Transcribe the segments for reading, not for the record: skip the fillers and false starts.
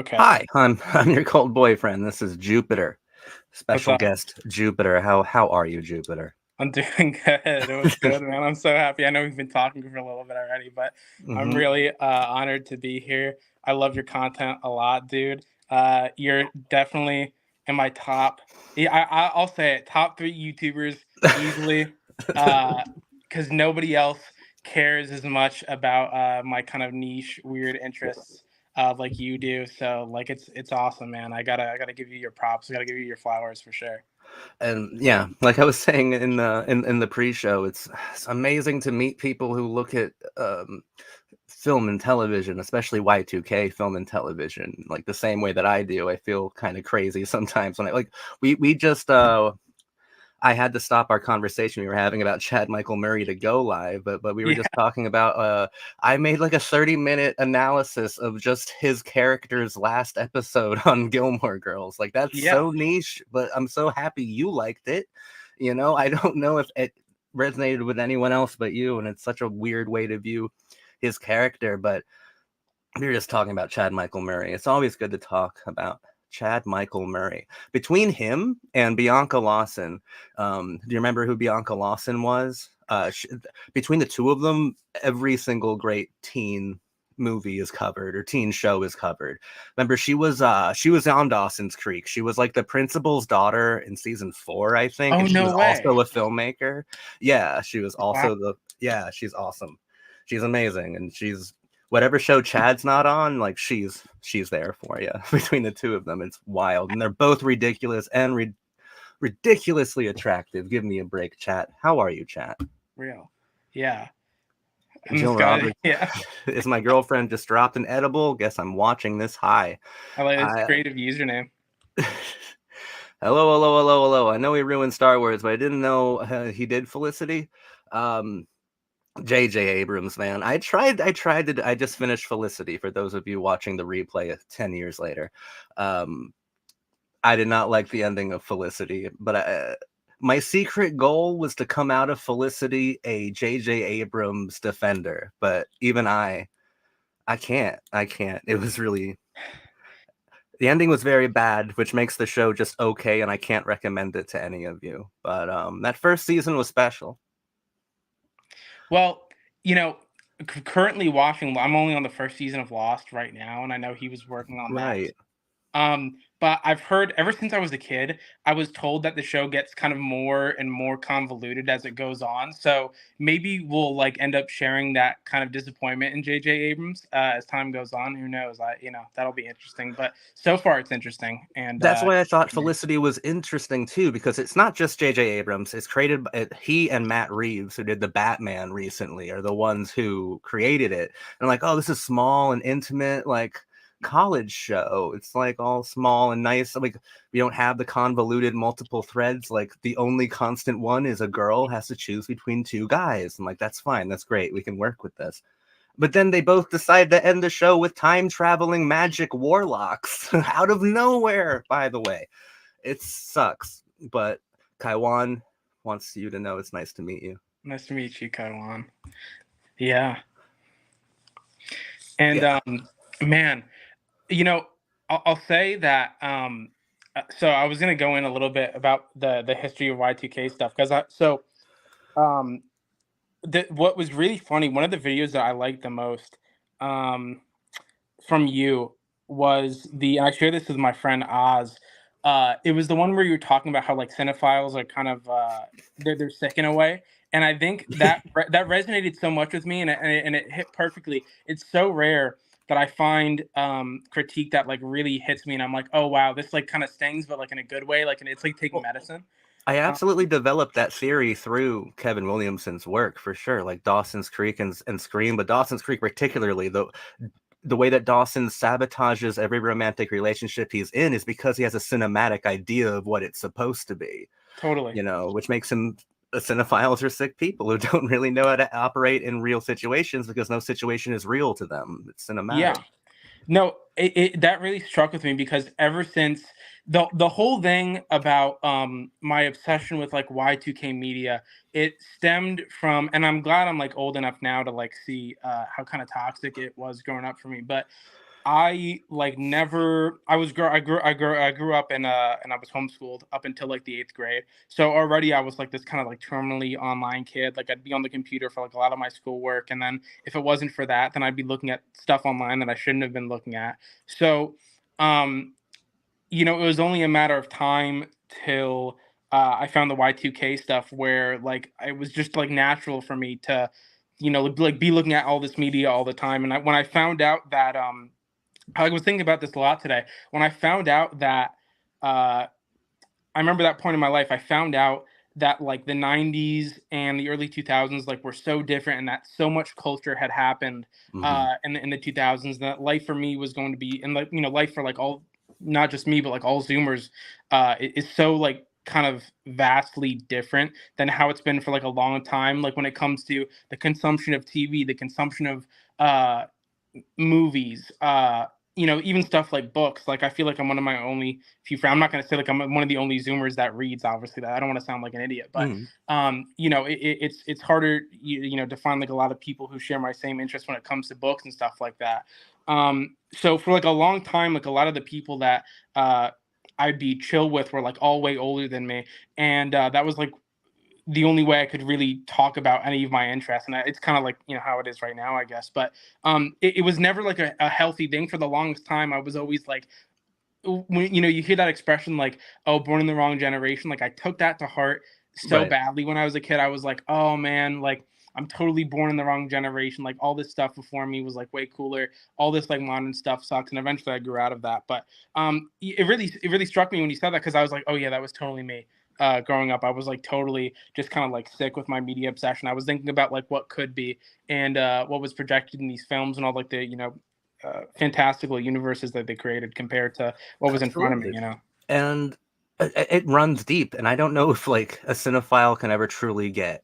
Okay. Hi, I'm your cold boyfriend. This is Jupiter, What's special up? guest Jupiter. How are you, Jupiter? I'm doing good. It was good, man. I'm so happy. I know we've been talking for a little bit already, but I'm Hmm. really honored to be here. I love your content a lot, dude. You're definitely in my top. Yeah, I'll say it. Top three YouTubers easily, because nobody else cares as much about my kind of niche, weird interests like you do. So like it's awesome, man. I gotta give you your props. I gotta give you your flowers for sure. And yeah, like I was saying in the pre-show, it's amazing to meet people who look at film and television, especially Y2K film and television, like the same way that I do. I feel kind of crazy sometimes when I like we just I had to stop our conversation we were having about Chad Michael Murray to go live, but we were Yeah, just talking about I made like a 30-minute analysis of just his character's last episode on Gilmore Girls. Like that's yeah. so niche, but I'm so happy you liked it. You know, I don't know if it resonated with anyone else but you, and it's such a weird way to view his character, but we were just talking about Chad Michael Murray. It's always good to talk about Chad Michael Murray. Between him and Bianca Lawson, do you remember who Bianca Lawson was? Between the two of them, every single great teen movie is covered or teen show is covered. Remember, she was on Dawson's Creek. She was like the principal's daughter in season 4, I think, Oh, and she no was way. also a filmmaker. Yeah, she was Wow. also she's awesome. She's amazing, and she's whatever show Chad's not on, like she's there for you. Between the two of them, it's wild, and they're both ridiculous and ridiculously attractive. Give me a break, chat. How are you, chat? Real. Yeah. I'm Jill just gonna, Roberts yeah. is my girlfriend. Just dropped an edible. Guess I'm watching this. Hi. I like this I creative username. hello, hello, hello, hello. I know he ruined Star Wars, but I didn't know he did Felicity. Um, J.J. Abrams, man. I just finished Felicity for those of you watching the replay 10 years later. Um, I did not like the ending of Felicity, but my secret goal was to come out of Felicity a J.J. Abrams defender. But even I can't. I can't. It was really the ending was very bad, which makes the show just okay, and I can't recommend it to any of you. But that first season was special. Well, you know, currently watching, I'm only on the first season of Lost right now, and I know he was working on that. Right. But I've heard ever since I was a kid, I was told that the show gets kind of more and more convoluted as it goes on. So maybe we'll like end up sharing that kind of disappointment in J.J. Abrams as time goes on. Who knows? That'll be interesting. But so far, it's interesting. And That's why I thought Felicity was interesting too, because it's not just J.J. Abrams. It's created by he and Matt Reeves, who did the Batman recently, are the ones who created it. And I'm like, oh, this is small and intimate, like college show. It's like all small and nice. Like we don't have the convoluted multiple threads. Like the only constant one is a girl has to choose between two guys. I'm like, that's fine. That's great. We can work with this. But then they both decide to end the show with time traveling magic warlocks out of nowhere, by the way. It sucks. But Kaiwan wants you to know it's nice to meet you. nice to meet you, Kaiwan. Yeah. And Yeah. man, you know, I'll say that. So I was gonna go in a little bit about the history of Y2K stuff because um, what was really funny. One of the videos that I liked the most um, from you was I shared this with my friend Oz. It was the one where you were talking about how like cinephiles are kind of they're sick in a way, and I think that resonated so much with me, and it hit perfectly. It's so rare that I find critique that like really hits me, and I'm like, oh wow, this like kind of stings, but like in a good way, like and it's like taking Well, medicine. I Um, absolutely developed that theory through Kevin Williamson's work for sure, like Dawson's Creek and Scream, but Dawson's Creek particularly, the way that Dawson sabotages every romantic relationship he's in is because he has a cinematic idea of what it's supposed to be, totally. you know, which makes him cinephiles are sick people who don't really know how to operate in real situations because no situation is real to them. It's cinematic. Yeah. No, that really struck with me because ever since the whole thing about my obsession with like Y2K media, it stemmed from, and I'm glad I'm like old enough now to like see how kind of toxic it was growing up for me. But I like never. I was I grew up in and I was homeschooled up until like the 8th grade. So already I was like this kind of like terminally online kid. Like I'd be on the computer for like a lot of my schoolwork, and then if it wasn't for that, then I'd be looking at stuff online that I shouldn't have been looking at. So, um, it was only a matter of time till I found the Y2K stuff, where like it was just like natural for me to, like be looking at all this media all the time. And when I found out that I was thinking about this a lot today. When I found out that, uh, I remember that point in my life, I found out that like the 90s and the early 2000s like were so different, and that so much culture had happened Hmm. in the 2000s, that life for me was going to be, and like life for like all, not just me but like all Zoomers, is so like kind of vastly different than how it's been for like a long time. Like when it comes to the consumption of TV, the consumption of uh movies, even stuff like books. Like I feel like I'm one of my only few friends. I'm not going to say like I'm one of the only Zoomers that reads. Obviously, that I don't want to sound like an idiot, but Hmm. it's harder, to find like a lot of people who share my same interests when it comes to books and stuff like that. So for like a long time, like a lot of the people that I'd be chill with were like all way older than me, and that was like the only way I could really talk about any of my interests. And it's kind of like, how it is right now, I guess. But it was never like a healthy thing. For the longest time, I was always like, when you hear that expression like, oh, born in the wrong generation, like I took that to heart so Right. badly when I was a kid. I was like, oh man, like I'm totally born in the wrong generation. Like all this stuff before me was like way cooler. All this like modern stuff sucks. And eventually I grew out of that. But it really struck me when you said that, because I was like, oh yeah, that was totally me. Growing up, I was like totally just kind of like sick with my media obsession. I was thinking about like what could be, and what was projected in these films, and all like the fantastical universes that they created compared to what was in front of me, Absolutely. And it runs deep, and I don't know if like a cinephile can ever truly get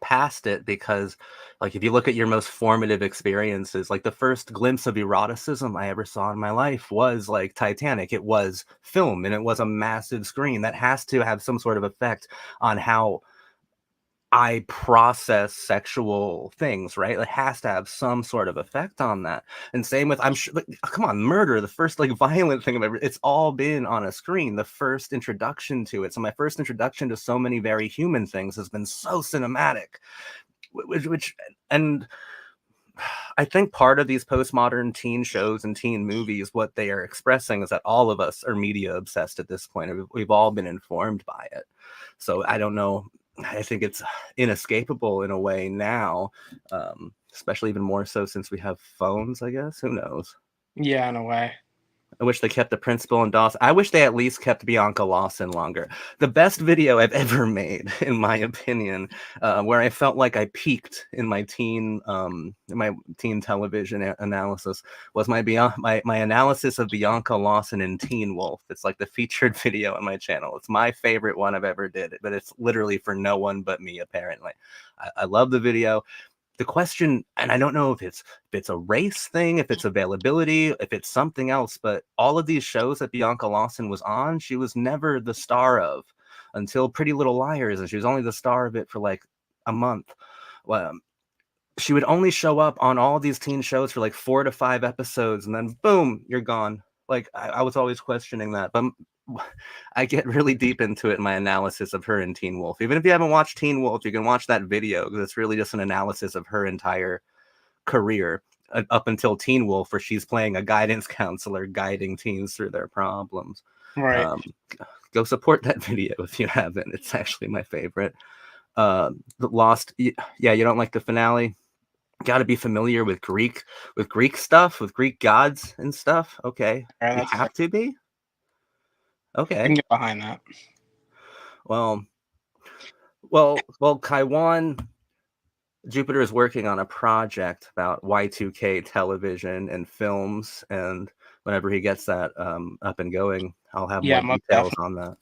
past it, because like if you look at your most formative experiences, like the first glimpse of eroticism I ever saw in my life was like Titanic. It was film, and it was a massive screen. That has to have some sort of effect on how I process sexual things, right? It has to have some sort of effect on that. And same with, I'm sure, like, come on, murder, the first like violent thing I've ever, it's all been on a screen, the first introduction to it. So my first introduction to so many very human things has been so cinematic, which and I think part of these postmodern teen shows and teen movies, what they are expressing is that all of us are media obsessed at this point. We've all been informed by it. So I don't know. I think it's inescapable in a way now, especially even more so since we have phones, I guess. Who knows? Yeah, in a way. I wish they kept the principal and Dawson. I wish they at least kept Bianca Lawson longer. The best video I've ever made, in my opinion, where I felt like I peaked in my teen television analysis, was my analysis of Bianca Lawson in Teen Wolf. It's like the featured video on my channel. It's my favorite one I've ever did, but it's literally for no one but me. Apparently, I love the video. The question, and I don't know if it's a race thing, if it's availability, if it's something else, but all of these shows that Bianca Lawson was on, she was never the star of until Pretty Little Liars, and she was only the star of it for like a month. Well, she would only show up on all these teen shows for like 4 to 5 episodes, and then boom, you're gone. Like I was always questioning that, but I get really deep into it in my analysis of her in Teen Wolf. Even if you haven't watched Teen Wolf, you can watch that video, because it's really just an analysis of her entire career up until Teen Wolf, where she's playing a guidance counselor guiding teens through their problems. Right. Um, Go support that video if you haven't. It's actually my favorite. Lost, yeah, you don't like the finale? Got to be familiar with Greek stuff, with Greek gods and stuff. Okay, All right, you that's fair. have to be. I can Okay, get behind that. well, well, Kaiwan Jupiter is working on a project about Y2K television and films, and whenever he gets that up and going, I'll have more Yeah, most details definitely. on that.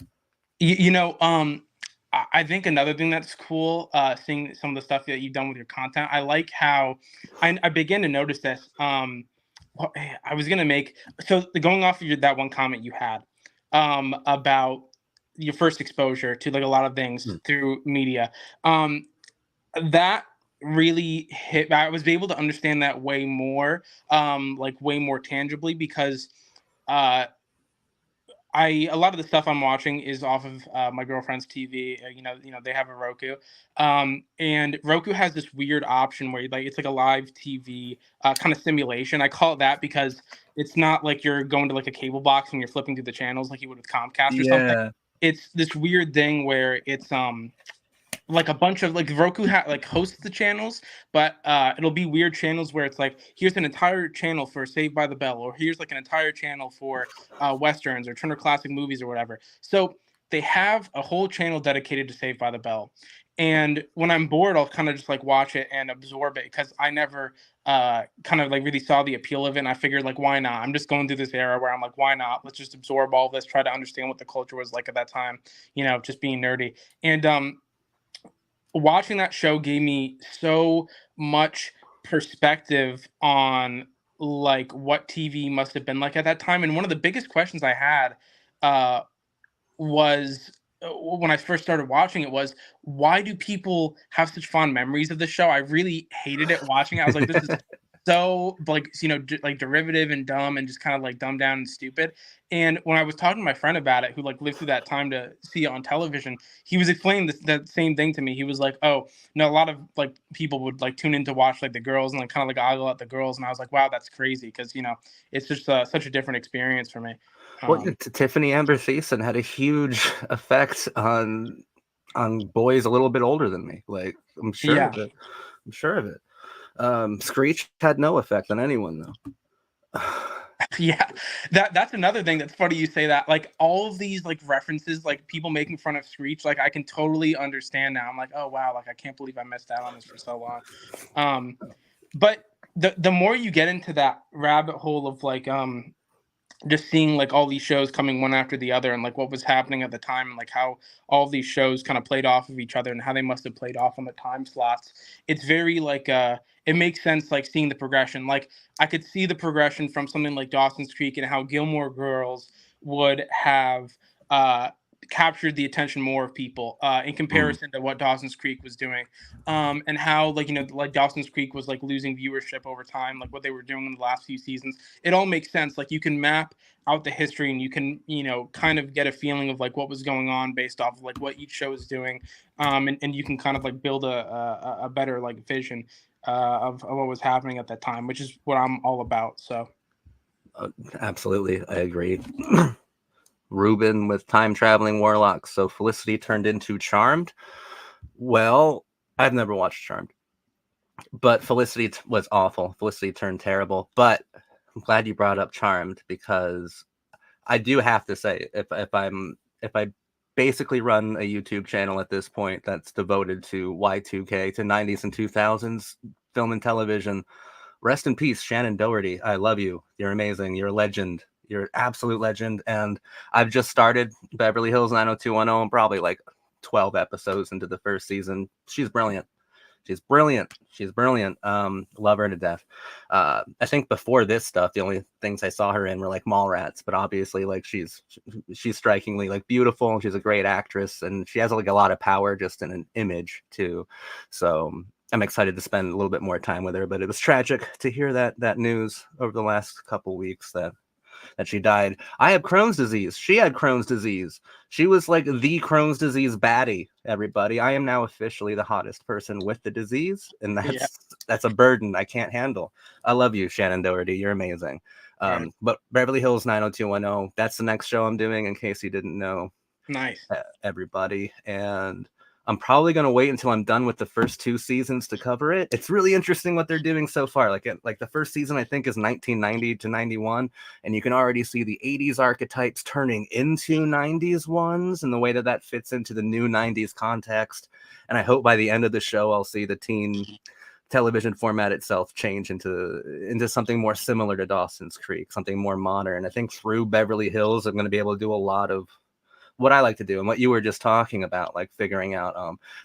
I think another thing that's cool, seeing some of the stuff that you've done with your content. I like how I began to notice this. I was gonna make, so going off of that one comment you had, about your first exposure to like a lot of things Hmm. through media. Um, that really hit. I was able to understand that way more, like way more tangibly, because uh I a lot of the stuff I'm watching is off of my girlfriend's TV. They have a Roku, and Roku has this weird option where like it's like a live TV kind of simulation. I call it that because it's not like you're going to like a cable box and you're flipping through the channels like you would with Comcast or something. Yeah. It's this weird thing where it's like a bunch of like like hosts the channels, but it'll be weird channels where it's like here's an entire channel for Saved by the Bell, or here's like an entire channel for westerns or Turner Classic Movies or whatever. So they have a whole channel dedicated to Saved by the Bell. And when I'm bored, I'll kind of just like watch it and absorb it because I never kind of like really saw the appeal of it. And I figured like, why not? I'm just going through this era where I'm like, why not? Let's just absorb all this, try to understand what the culture was like at that time, just being nerdy. And watching that show gave me so much perspective on like what TV must have been like at that time. And one of the biggest questions I had uh, was when I first started watching it was, why do people have such fond memories of the show? I really hated it watching it. I was like, this is so like like derivative and dumb and just kind of like dumbed down and stupid. And when I was talking to my friend about it, who like lived through that time to see it on television, he was explaining that same thing to me. He was like, "Oh, no, a lot of like people would like tune in to watch like the girls and like kind of like ogle at the girls." And I was like, "Wow, that's crazy," because it's just such a different experience for me. Well, Um, Tiffany Amber Thiessen had a huge effect on boys a little bit older than me. Like, I'm sure yeah. of it. I'm sure of it. Screech had no effect on anyone though. Yeah, that's another thing that's funny you say that. Like all of these like references, like people making fun of Screech, like I can totally understand now. I'm like, oh wow, like I can't believe I missed out on this for so long. Um, but the more you get into that rabbit hole of like just seeing like all these shows coming one after the other and like what was happening at the time and like how all of these shows kind of played off of each other and how they must have played off on the time slots, it's very like it makes sense like seeing the progression. Like I could see the progression from something like Dawson's Creek and how Gilmore Girls would have uh captured the attention more of people in Mm. comparison to what Dawson's Creek was doing, and how like like Dawson's Creek was like losing viewership over time, like what they were doing in the last few seasons. It all makes sense. Like you can map out the history and you can kind of get a feeling of like what was going on based off of like what each show is doing, and you can kind of like build a better like vision of what was happening at that time, which is what I'm all about. So Absolutely, I agree. Ruben with time traveling warlocks. So Felicity turned into Charmed. Well, I've never watched Charmed, but Felicity was awful. Felicity turned terrible. But I'm glad you brought up Charmed because I do have to say, if I basically run a YouTube channel at this point that's devoted to Y2K, to 90s and 2000s film and television, rest in peace, Shannon Doherty. I love you. You're amazing. You're a legend. You're an absolute legend. And I've just started Beverly Hills 90210. I'm probably like 12 episodes into the first season. She's brilliant. She's brilliant. She's brilliant. Love her to death. I think before this stuff, the only things I saw her in were like Mallrats, but obviously like she's strikingly like beautiful. She's a great actress and she has like a lot of power just in an image too. So I'm excited to spend a little bit more time with her, but it was tragic to hear that news over the last couple weeks that she died. I have Crohn's disease. She had Crohn's disease. She was like the Crohn's disease baddie, everybody. I am now officially the hottest person with the disease, and yeah. that's a burden I can't handle. I love you, Shannon Doherty. You're amazing. All right. But Beverly Hills 90210, that's the next show I'm doing, in case you didn't know, Nice. everybody. And I'm probably going to wait until I'm done with the first two seasons to cover it. It's really interesting what they're doing so far. Like the first season, I think, is 1990 to 91, and you can already see the 80s archetypes turning into 90s ones and the way that fits into the new 90s context. And I hope by the end of the show, I'll see the teen television format itself change into something more similar to Dawson's Creek, something more modern. I think through Beverly Hills, I'm going to be able to do a lot of what I like to do and what you were just talking about, like figuring out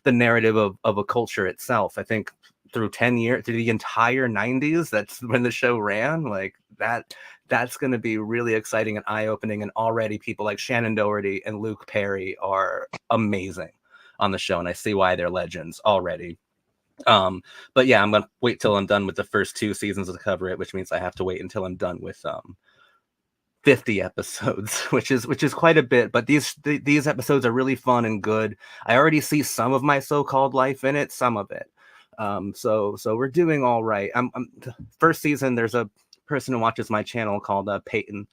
the narrative of a culture itself. I think through 10 years, through the entire 90s, that's when the show ran, like that's going to be really exciting and eye-opening. And already people like Shannon Doherty and Luke Perry are amazing on the show, and I see why they're legends already. But yeah, I'm gonna wait till I'm done with the first 2 seasons to cover it, which means I have to wait until I'm done with 50 episodes, which is quite a bit. But these episodes are really fun and good. I already see some of my so-called life in it, some of it. So we're doing all right. First season. There's a person who watches my channel called Peyton,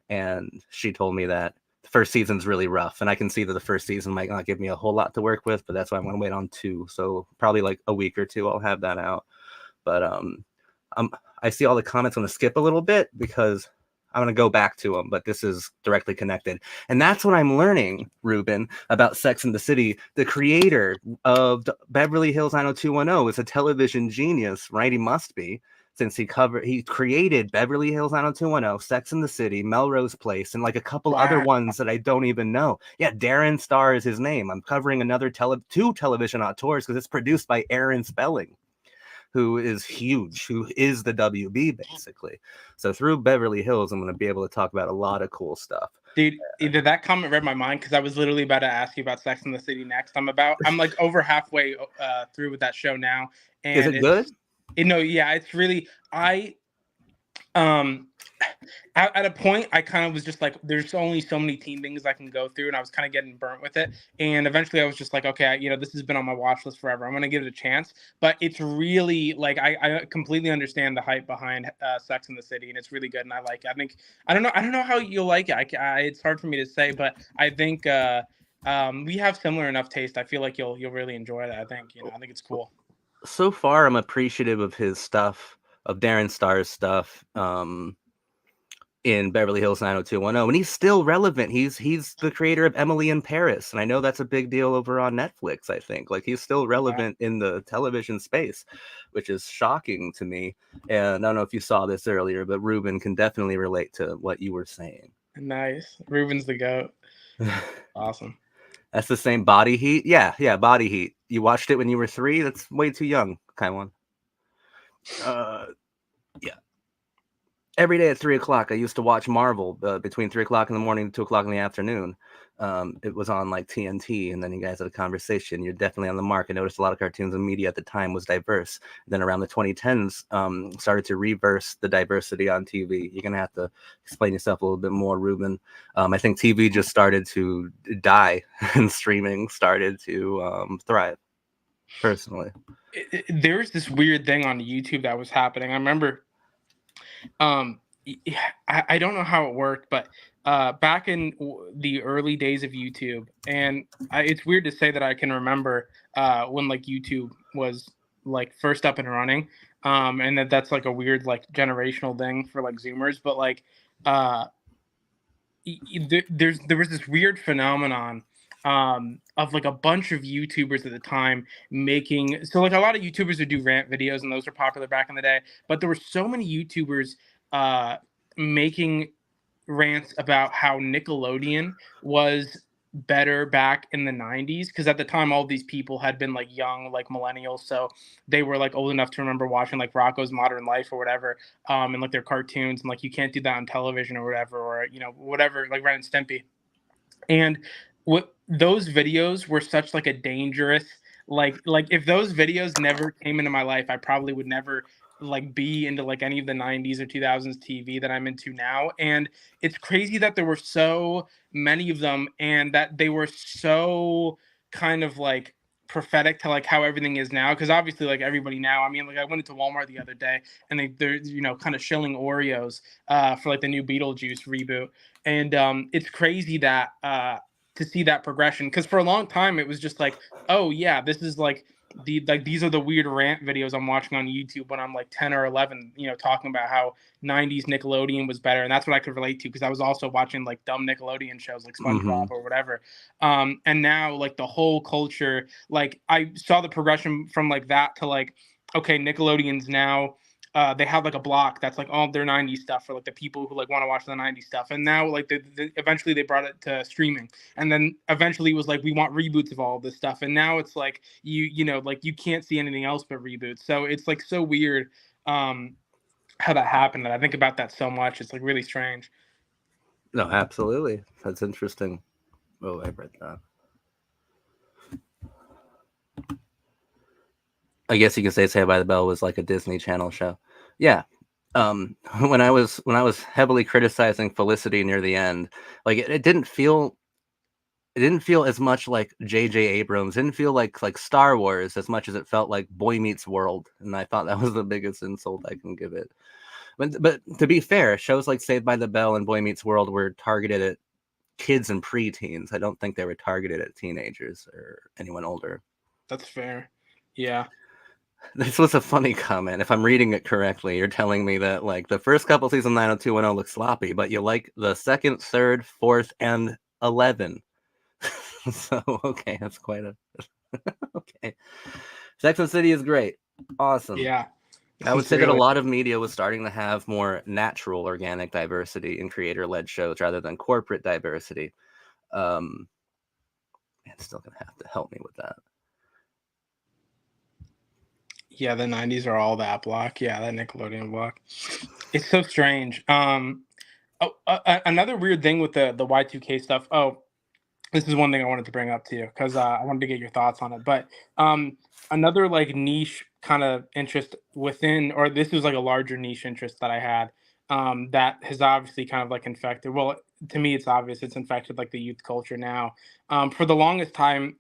and she told me that the first season's really rough, and I can see that the first season might not give me a whole lot to work with, but that's why I'm going to wait on 2. So probably like a week or 2, I'll have that out. But I see all the comments. I'm going to skip a little bit because I'm going to go back to them, but this is directly connected. And that's what I'm learning, Ruben, about Sex and the City. The creator of Beverly Hills 90210 is a television genius, right? He must be, since he created Beverly Hills 90210, Sex and the City, Melrose Place, and like a couple other Wow. ones that I don't even know. Yeah, Darren Star is his name. I'm covering another 2 television auteurs because it's produced by Aaron Spelling, who is huge, who is the WB basically. So through Beverly Hills, I'm going to be able to talk about a lot of cool stuff. Dude, either that comment read my mind because I was literally about to ask you about Sex and the City next. I'm like over halfway through with that show now, Is and it good? yeah, it's really um at a point I kind of was just like, there's only so many teen things I can go through, and I was kind of getting burnt with it. And eventually I was just like, okay, this has been on my watch list forever, I'm gonna give it a chance. But it's really like, I completely understand the hype behind Sex in the City, and it's really good, and I don't know how you'll like it. It's hard for me to say, but I think we have similar enough taste. I feel like you'll really enjoy that. I think it's cool. So far, I'm appreciative of his stuff, of Darren Star's stuff. In Beverly Hills 90210, and he's still relevant. He's the creator of Emily in Paris, and I know that's a big deal over on Netflix. I think like he's still Yeah. relevant in the television space, which is shocking to me. And I don't know if you saw this earlier, but Ruben can definitely relate to what you were saying. Nice. Ruben's the goat. Awesome. That's the same Body Heat. Yeah, Body Heat. You watched it when you were 3. That's way too young, kind of one. Yeah. Every day at 3 o'clock, I used to watch Marvel between 3 o'clock in the morning and 2 o'clock in the afternoon. It was on like TNT, and then you guys had a conversation. You're definitely on the mark. I noticed a lot of cartoons and media at the time was diverse. And then around the 2010s, started to reverse the diversity on TV. You're gonna have to explain yourself a little bit more, Ruben. I think TV just started to die, and streaming started to thrive. Personally, There's this weird thing on YouTube that was happening. I remember, um, I don't know how it worked, but back in the early days of YouTube, and it's weird to say that I can remember when like YouTube was like first up and running, and that's like a weird like generational thing for like Zoomers, but like uh, there was this weird phenomenon of like a bunch of YouTubers at the time making, so like a lot of YouTubers would do rant videos, and those were popular back in the day, but there were so many YouTubers uh making rants about how Nickelodeon was better back in the 90s, because at the time all these people had been like young, like millennials, so they were like old enough to remember watching like Rocco's Modern Life or whatever, and like their cartoons, and like you can't do that on television or whatever, or whatever, like Ren and Stimpy. And what those videos were such like a dangerous, like if those videos never came into my life, I probably would never like be into like any of the 90s or 2000s TV that I'm into now. And it's crazy that there were so many of them, and that they were so kind of like prophetic to like how everything is now, because obviously like everybody now, I mean, like I went into Walmart the other day, and they're kind of shilling Oreos for like the new Beetlejuice reboot. And it's crazy that to see that progression, because for a long time it was just like, oh yeah, this is like these are the weird rant videos I'm watching on YouTube when I'm like 10 or 11, talking about how 90s Nickelodeon was better, and that's what I could relate to, because I was also watching like dumb Nickelodeon shows like mm-hmm. SpongeBob or whatever. And now like the whole culture, like I saw the progression from like that to like, okay, Nickelodeon's now they have like a block that's like all their 90s stuff for like the people who like want to watch the 90s stuff. And now like eventually they brought it to streaming, and then eventually it was like we want reboots of all of this stuff, and now it's like like you can't see anything else but reboots. So it's like so weird how that happened, and I think about that so much. It's like really strange. No, absolutely. That's interesting. Oh, I read that. I guess you can say Saved by the Bell was like a Disney Channel show. Yeah. When I was heavily criticizing Felicity near the end, like it didn't feel as much like J.J. Abrams. It didn't feel like Star Wars as much as it felt like Boy Meets World, and I thought that was the biggest insult I can give it. But to be fair, shows like Saved by the Bell and Boy Meets World were targeted at kids and preteens. I don't think they were targeted at teenagers or anyone older. That's fair. Yeah. This was a funny comment. If I'm reading it correctly, you're telling me that like the first couple seasons 90210 look sloppy, but you like the second, third, fourth, and 11. So okay, that's quite a okay. Sex and City is great, awesome. Yeah. I would say that a Sincerely. lot of media was starting to have more natural, organic diversity in creator-led shows rather than corporate diversity. Man, still gonna have to help me with that. Yeah, the 90s are all that block. Yeah, that Nickelodeon block. It's so strange. Another weird thing with the Y2K stuff. Oh, this is one thing I wanted to bring up to you because I wanted to get your thoughts on it. But another like niche kind of interest within, or this was like a larger niche interest that I had that has obviously kind of like infected. Well, to me, it's obvious it's infected like the youth culture now. For the longest time,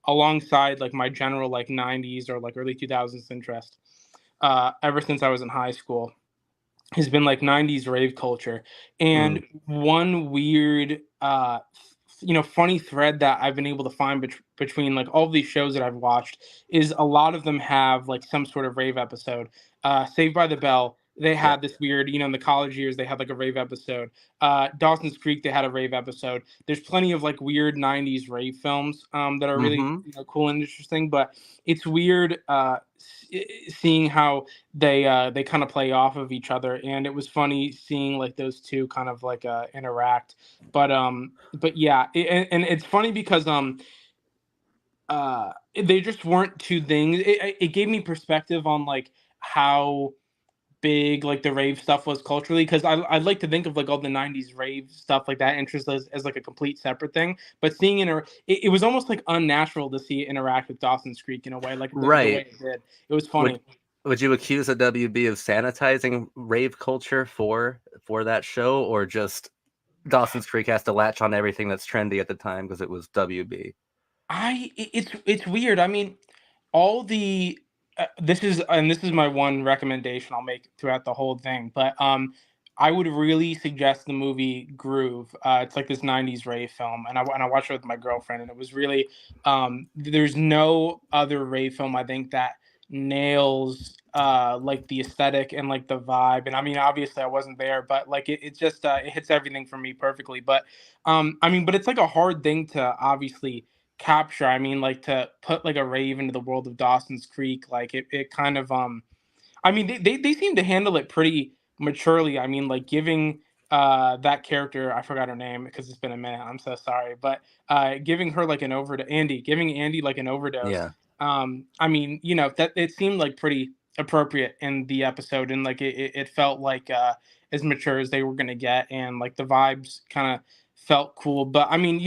alongside like my general like 90s or like early 2000s interest, ever since I was in high school has been like 90s rave culture. And Mm, one weird funny thread that I've been able to find between like all of these shows that I've watched is a lot of them have like some sort of rave episode. Saved by the Bell, they yeah. had this weird, in the college years they had like a rave episode. Dawson's Creek, they had a rave episode. There's plenty of like weird 90s rave films that are really Mm-hmm. cool and interesting, but it's weird seeing how they kind of play off of each other, and it was funny seeing like those two kind of like interact. But yeah, and it's funny because they just weren't two things. It gave me perspective on like how big like the rave stuff was culturally, because I'd like to think of like all the 90s rave stuff like that interest as like a complete separate thing, but seeing it was almost like unnatural to see it interact with Dawson's Creek in a way, like the way Right. it did. It was Would funny. would you accuse a WB of sanitizing rave culture for that show, or just Dawson's Creek has to latch on everything that's trendy at the time because it was WB? It's weird. I mean, all the this is my one recommendation I'll make throughout the whole thing, but I would really suggest the movie Groove. It's like this 90s rave film, and I watched it with my girlfriend, and it was really there's no other rave film I think that nails like the aesthetic and like the vibe. And I mean, obviously I wasn't there, but like it just it hits everything for me perfectly. But I mean, but it's like a hard thing to obviously capture. I mean, like to put like a rave into the world of Dawson's Creek, like it kind of I mean they seem to handle it pretty maturely. I mean, like giving that character, I forgot her name because it's been a minute. I'm so sorry, but giving her like an overdose, giving Andy like an overdose. Yeah. I mean, that it seemed like pretty appropriate in the episode, and like it felt like as mature as they were gonna get, and like the vibes kind of felt cool. But I mean,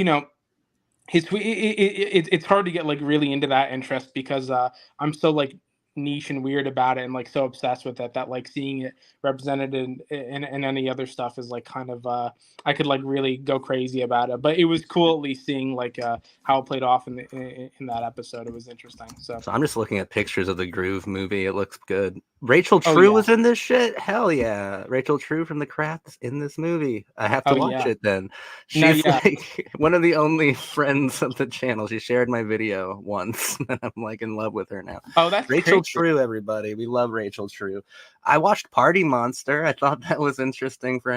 it's hard to get like really into that interest because I'm so like niche and weird about it, and like so obsessed with it that like seeing it represented in any other stuff is like kind of I could like really go crazy about it. But it was cool at least seeing like how it played off in that episode. It was interesting. So So I'm just looking at pictures of the Groove movie. It looks good. Rachel oh True yeah, was in this shit? Hell yeah. Rachel True from The Craft's in this movie. I have to oh watch yeah, it then. no She's yeah, like one of the only friends of the channel. She shared my video once, and I'm like in love with her now. oh that's Rachel crazy. True, everybody. We love Rachel True. I watched Party Monster. I thought that was interesting for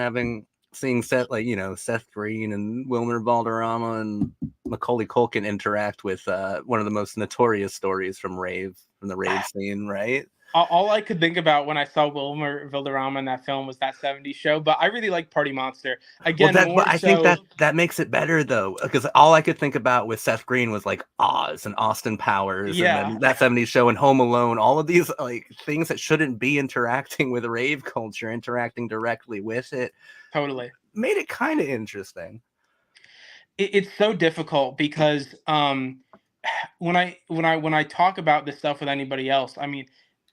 seeing Seth Green and Wilmer Valderrama and Macaulay Culkin interact with one of the most notorious stories from the rave scene, right? All I could think about when I saw Wilmer Valderrama in that film was that '70s show, but I really like Party Monster. Well, Again, but more I think so. that makes it better though, because all I could think about with Seth Green was like Oz and Austin Powers, and Yeah, then that '70s show and Home Alone. All of these like things that shouldn't be interacting with rave culture, interacting directly with it, totally. made it kind of interesting. It's so difficult because when I talk about this stuff with anybody else, I mean,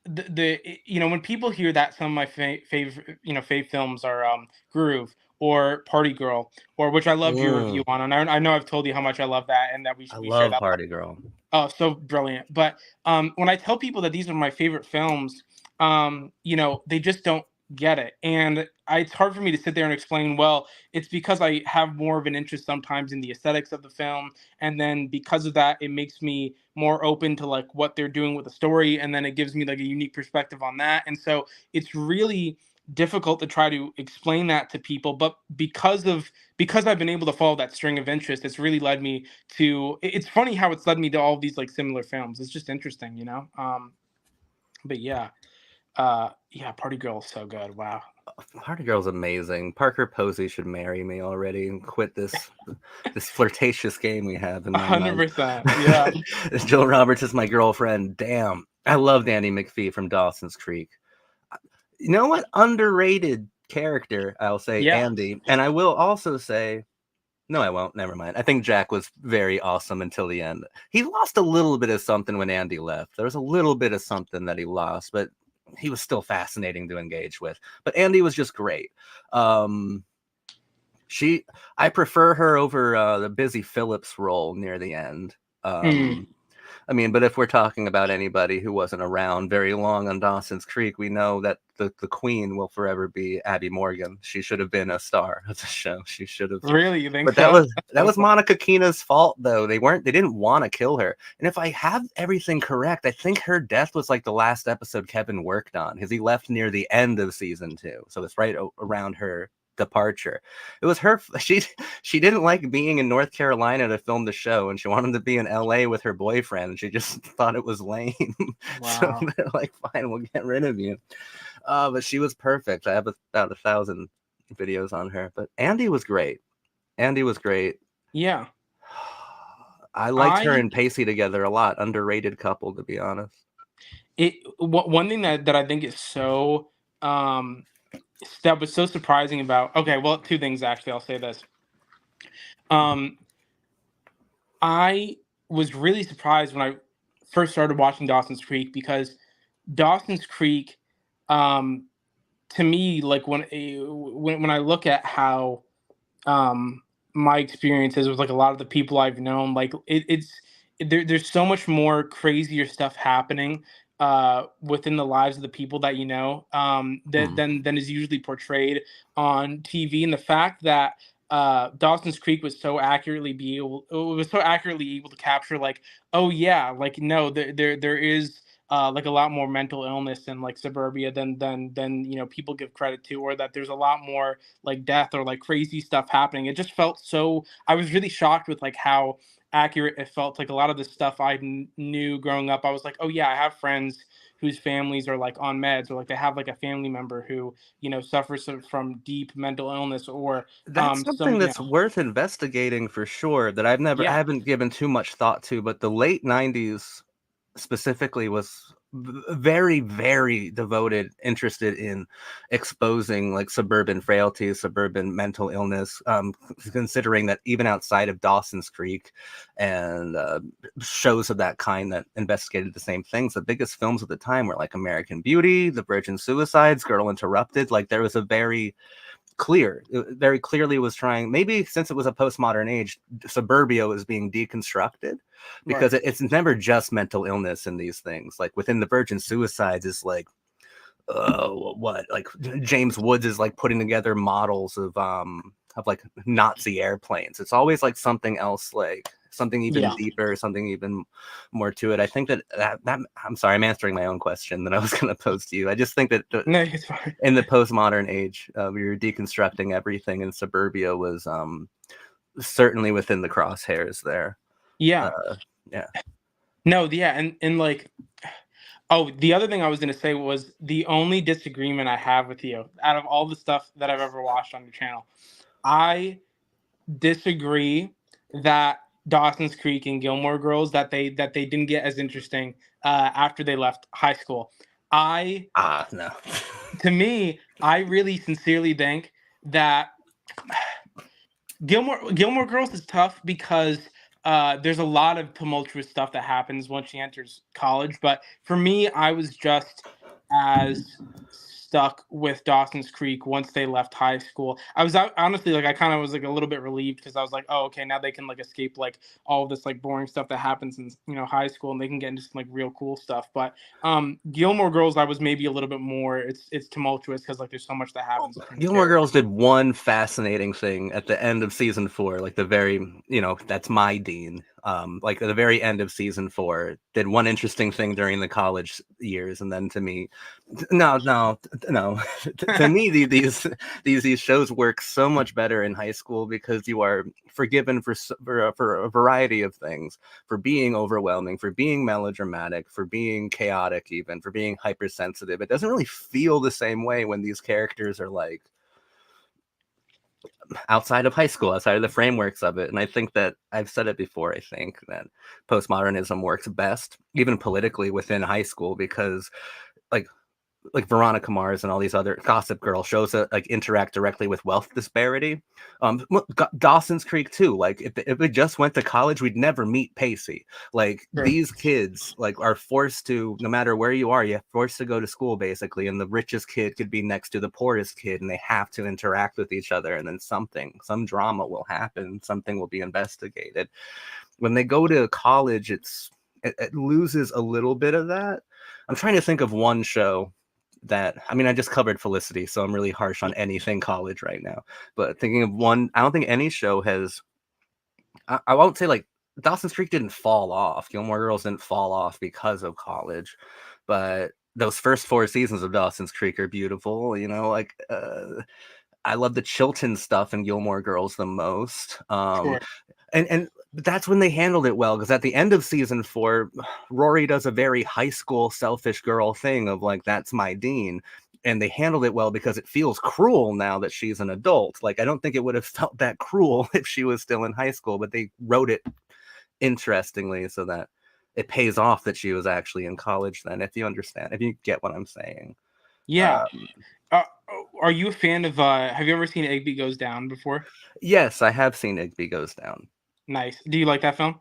when people hear that some of my favorite fave films are Groove or Party Girl, or which I loved your review Mm, on, and I know I've told you how much I love that, and that I we share love that. Party Girl. Oh, so brilliant. But when I tell people that these are my favorite films, they just don't get it. And it's hard for me to sit there and explain, well, it's because I have more of an interest sometimes in the aesthetics of the film. And then because of that, it makes me more open to like what they're doing with the story. And then it gives me like a unique perspective on that. And so it's really difficult to try to explain that to people. But because I've been able to follow that string of interest, it's really led me to it's funny how it's led me to all these like similar films. It's just interesting, but yeah, Party Girl is so good. Wow. Party Girl's amazing. Parker Posey should marry me already and quit this flirtatious game we have in my mind. 100%. Yeah. Jill Roberts is my girlfriend. Damn. I love Danny McPhee from Dawson's Creek. You know what? Underrated character, I'll say Yeah. Andy. And I will also say, no, I won't. Never mind. I think Jack was very awesome until the end. He lost a little bit of something when Andy left. There was a little bit of something that he lost, but he was still fascinating to engage with. But Andy was just great. Um, she, I prefer her over the Busy Phillips role near the end. Mm, I mean, but if we're talking about anybody who wasn't around very long on Dawson's Creek, we know that the queen will forever be Abby Morgan. She should have been a star of the show. She should have. really? You think But that so? was That's that so was fun. Monica Keena's fault, though. They didn't want to kill her. And if I have everything correct, I think her death was like the last episode Kevin worked on because he left near the end of season 2. So it's right around her departure. It was her. She didn't like being in North Carolina to film the show, and she wanted to be in LA with her boyfriend, and she just thought it was lame. So Wow. they're like, "Fine, we'll get rid of you." But she was perfect. I have about 1,000 videos on her. But Andy was great. Andy was great. Yeah. I liked her I and Pacey together a lot. Underrated couple, to be honest. one thing that I think is so that was so surprising about, okay, well, two things actually. I'll say this. Um I was really surprised when I first started watching Dawson's Creek because Dawson's Creek, um, to me, like when I look at how um, my experiences with like a lot of the people I've known, like there's so much more crazier stuff happening within the lives of the people that Hmm. than is usually portrayed on TV, and the fact that Dawson's Creek was so accurately able to capture like, oh yeah, like no, there is like a lot more mental illness in like suburbia than people give credit to, or that there's a lot more like death or like crazy stuff happening. It just felt so. I was really shocked with like how accurate it felt. Like a lot of the stuff I knew growing up, I was like, oh yeah, I have friends whose families are like on meds, or like they have like a family member who suffers from deep mental illness, or That's some something that's worth investigating for sure. That I yeah, haven't given too much thought to. But the late '90s specifically was very, very devoted, interested in exposing like suburban frailties, suburban mental illness, considering that even outside of Dawson's Creek and shows of that kind that investigated the same things, the biggest films of the time were like American Beauty, The Virgin Suicides, Girl Interrupted. Like there was a very clearly was trying, maybe since it was a postmodern age, suburbia was being deconstructed because right, it's never just mental illness in these things. Like within The Virgin Suicides is like what like James Woods is like putting together models of like Nazi airplanes. It's always like something else, like something even yeah, deeper, something even more to it. I think that I'm sorry, I'm answering my own question that I was going to pose to you. I just think that no, it's fine. in the postmodern age, we were deconstructing everything, and suburbia was certainly within the crosshairs there. Yeah, Uh, yeah. no, yeah, and like, oh, the other thing I was gonna say was the only disagreement I have with you out of all the stuff that I've ever watched on your channel. I disagree that Dawson's Creek and Gilmore Girls that they didn't get as interesting after they left high school. I Ah, no. To me, I really sincerely think that Gilmore Girls is tough because there's a lot of tumultuous stuff that happens once she enters college. But for me, I was just as stuck with Dawson's Creek once they left high school. I was honestly like I kind of was like a little bit relieved because I was like, oh, okay, now they can like escape like all of this like boring stuff that happens in high school, and they can get into some like real cool stuff. But Gilmore Girls, I was maybe a little bit more. It's tumultuous because like there's so much that happens between the Gilmore characters. Girls did one fascinating thing at the end of season 4, like the very, that's my Dean. Like at the very end of season 4, did one interesting thing during the college years, and then to me, no. To me, these shows work so much better in high school because you are forgiven for a variety of things, for being overwhelming, for being melodramatic, for being chaotic, even for being hypersensitive. It doesn't really feel the same way when these characters are like outside of high school, outside of the frameworks of it. And I think that I've said it before, I think that postmodernism works best, even politically, within high school, because like Veronica Mars and all these other Gossip Girl shows that like interact directly with wealth disparity. Dawson's Creek too. Like if we just went to college, we'd never meet Pacey. Like Sure. these kids like are forced to, no matter where you are, you're forced to go to school basically. And the richest kid could be next to the poorest kid, and they have to interact with each other. And then some drama will happen. Something will be investigated. When they go to college, it loses a little bit of that. I'm trying to think of one show that, I mean, I just covered Felicity, so I'm really harsh on anything college right now. But thinking of one, I don't think any show has, I won't say like Dawson's Creek didn't fall off. Gilmore Girls didn't fall off because of college, but those first 4 seasons of Dawson's Creek are beautiful. I love the Chilton stuff in Gilmore Girls the most. Sure. And that's when they handled it well, because at the end of season 4, Rory does a very high school selfish girl thing of like, that's my Dean, and they handled it well because it feels cruel now that she's an adult. Like I don't think it would have felt that cruel if she was still in high school, but they wrote it interestingly so that it pays off that she was actually in college then, if you understand, if you get what I'm saying. Yeah. um, Uh, are you a fan of? Have you ever seen Igby Goes Down before? yes, I have seen Igby Goes Down. Nice. Do you like that film?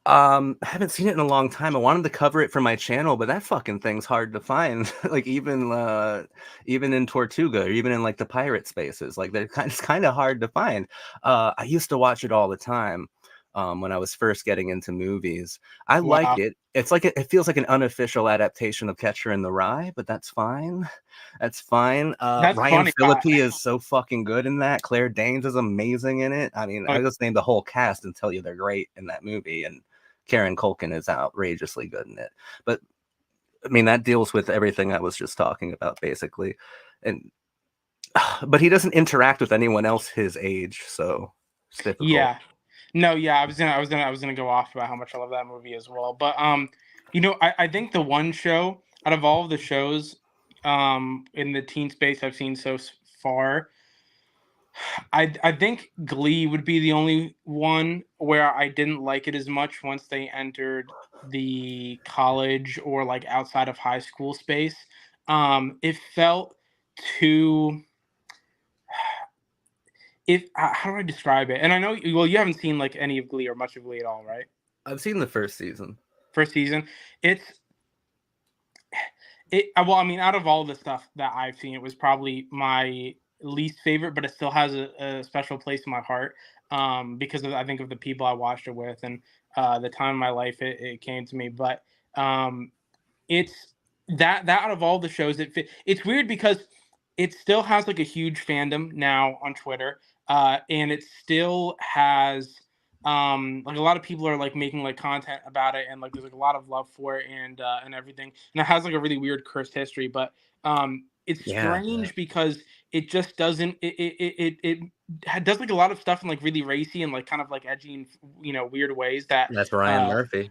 I haven't seen it in a long time. I wanted to cover it for my channel, but that fucking thing's hard to find. Like even in Tortuga, or even in like the pirate spaces, like it's kind of hard to find. I used to watch it all the time when I was first getting into movies. I like Wow, it. It's like it feels like an unofficial adaptation of Catcher in the Rye, but that's fine. That's fine. that's Ryan funny. Phillippe is so fucking good in that. Claire Danes is amazing in it. I mean, Oh, I just named the whole cast and tell you they're great in that movie, and Karen Culkin is outrageously good in it. But I mean, that deals with everything I was just talking about, basically. And but he doesn't interact with anyone else his age, so it's difficult. yeah. No, yeah. I was gonna go off about how much I love that movie as well. But I think the one show out of all of the shows in the teen space I've seen so far, I think Glee would be the only one where I didn't like it as much once they entered the college or like outside of high school space. It felt too. If how do I describe it? And I know, well, you haven't seen like any of Glee or much of Glee at all, right? I've seen the first season. First season, it's well, I mean, out of all the stuff that I've seen, it was probably my least favorite, but it still has a special place in my heart because I think of the people I watched it with and the time in my life it came to me. But um, it's that out of all the shows, it's weird because it still has like a huge fandom now on Twitter, and it still has like a lot of people are like making like content about it, and like there's like a lot of love for it and everything, and it has like a really weird cursed history, but it's Yeah, strange because it just doesn't it does like a lot of stuff in like really racy and like kind of like edgy and weird ways that that's Ryan uh Murphy.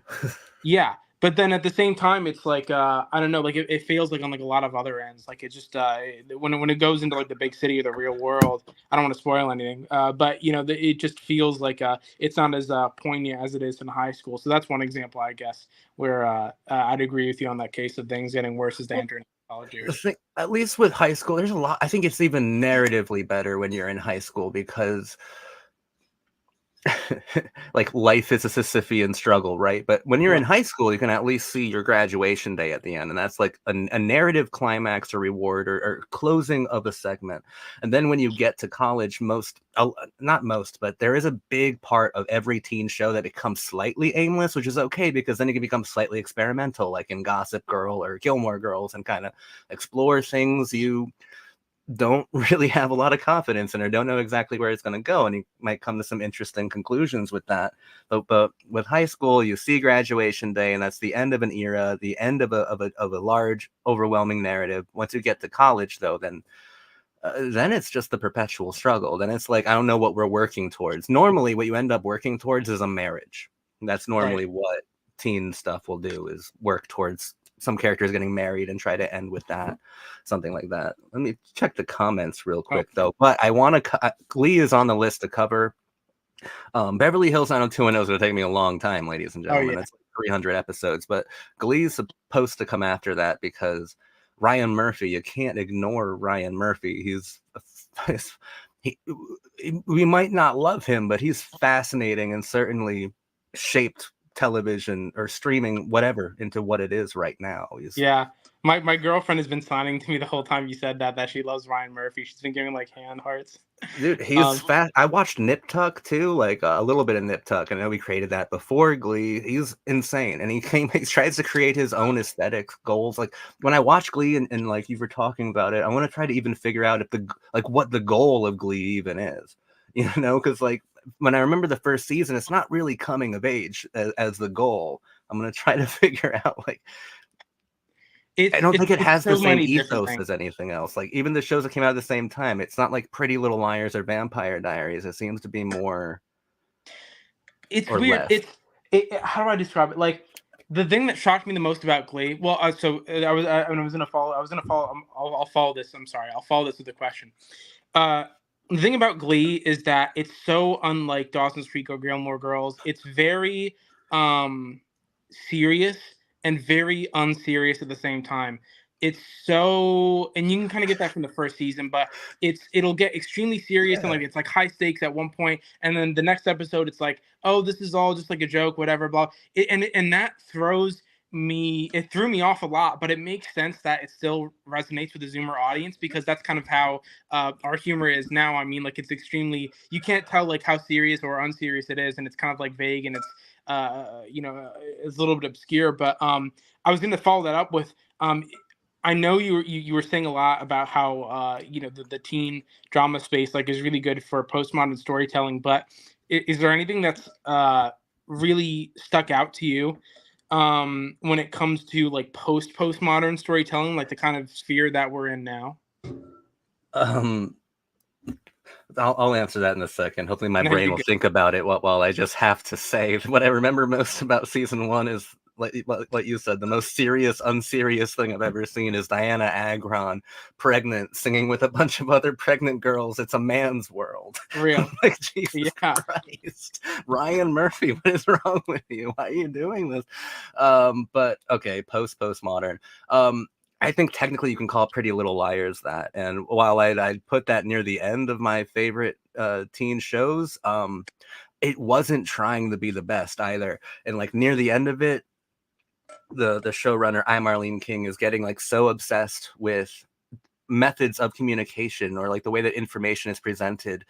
yeah, but then at the same time, it's like I don't know, like it fails like on like a lot of other ends. Like it just when it goes into like the big city or the real world, I don't want to spoil anything, but it just feels like it's not as poignant as it is in high school. So that's one example, I guess, where I'd agree with you on that case of things getting worse as they Well, enter into college the years. thing, at least with high school, there's a lot. I think it's even narratively better when you're in high school because like life is a Sisyphean struggle, right? But when you're in Right. high school, you can at least see your graduation day at the end, and that's like a narrative climax or reward or closing of a segment. And then when you get to college, not most, but there is a big part of every teen show that becomes slightly aimless, which is okay because then you can become slightly experimental, like in Gossip Girl or Gilmore Girls, and kind of explore things you don't really have a lot of confidence in or don't know exactly where it's going to go, and you might come to some interesting conclusions with that. But with high school, you see graduation day, and that's the end of an era, the end of a large, overwhelming narrative. Once you get to college, though, then it's just the perpetual struggle. Then it's like, I don't know what we're working towards. Normally, what you end up working towards is a marriage. That's Right. normally what teen stuff will do, is work towards some characters getting married and try to end with that, something like that. Let me check the comments real Oh, quick, though. But I want to, Glee is on the list to cover. Beverly Hills 90210 is going to take me a long time, ladies and oh gentlemen. yeah. That's like 300 episodes. But Glee is supposed to come after that because Ryan Murphy, you can't ignore Ryan Murphy. He, we might not love him, but he's fascinating and certainly shaped television or streaming, whatever, into what it is right now. He's Yeah. My girlfriend has been signing to me the whole time you said that she loves Ryan Murphy. She's been giving like hand hearts. Dude, he's Um, fat. I watched Nip Tuck too, like a little bit of Nip Tuck. I know we created that before Glee. He's insane, and he tries to create his own aesthetic goals. Like when I watch Glee, and like you were talking about it, I want to try to even figure out if what the goal of Glee even is. Because like when I remember the first season, it's not really coming of age as the goal. I'm gonna try to figure out like I don't think it it's has the so same many different ethos things. as anything else. Like even the shows that came out at the same time, it's not like Pretty Little Liars or Vampire Diaries. It seems to be more It's or weird. less. How do I describe it? Like the thing that shocked me the most about Glee. Well, I was gonna follow. I was gonna follow. I'll follow this. I'm sorry. I'll follow this with a question. Uh, the thing about Glee is that it's so unlike Dawson's Creek or Gilmore Girls. It's very um serious and very unserious at the same time. It's so, and you can kind of get that from the first season, but it'll get extremely serious and Yeah. like it's like high stakes at one point, and then the next episode it's like, oh, this is all just like a joke, whatever, blah. And that throws me, it threw me off a lot, but it makes sense that it still resonates with the Zoomer audience because that's kind of how our humor is now. I mean, like it's extremely, you can't tell like how serious or unserious it is, and it's kind of like vague and it's a little bit obscure. But I was going to follow that up with I know you were saying a lot about how the teen drama space like is really good for postmodern storytelling, but is there anything that's really stuck out to you when it comes to like postmodern storytelling, like the kind of sphere that we're in now? Um, I'll answer that in a second. Hopefully, my No, brain you're will good. think about it while I just have to say what I remember most about season one is like you said, the most serious, unserious thing I've ever seen is Diana Agron pregnant, singing with a bunch of other pregnant girls. It's a man's world. Real. Like Jesus Yeah. Christ, Ryan Murphy, what is wrong with you? Why are you doing this? But okay, postmodern. Um, I think technically you can call Pretty Little Liars that. And while I'd put that near the end of my favorite teen shows, it wasn't trying to be the best either. And like near the end of it, the showrunner, I Marlene King, is getting like so obsessed with methods of communication or like the way that information is presented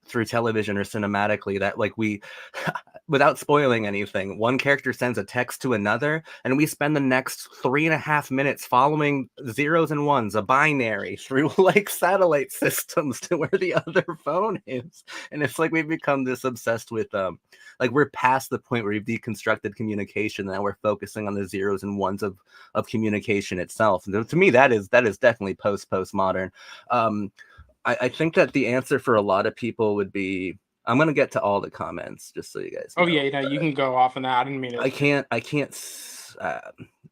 through television or cinematically that like we without spoiling anything, one character sends a text to another and we spend the next 3.5 minutes following zeros and ones, a binary, through like satellite systems to where the other phone is. And it's like we've become this obsessed with like we're past the point where we've deconstructed communication and now we're focusing on the zeros and ones of communication itself. And to me that is definitely postmodern. I think that the answer for a lot of people would be, I'm gonna get to all the comments just so you guys Oh yeah, know. you can go off on that. I didn't mean I it. can't.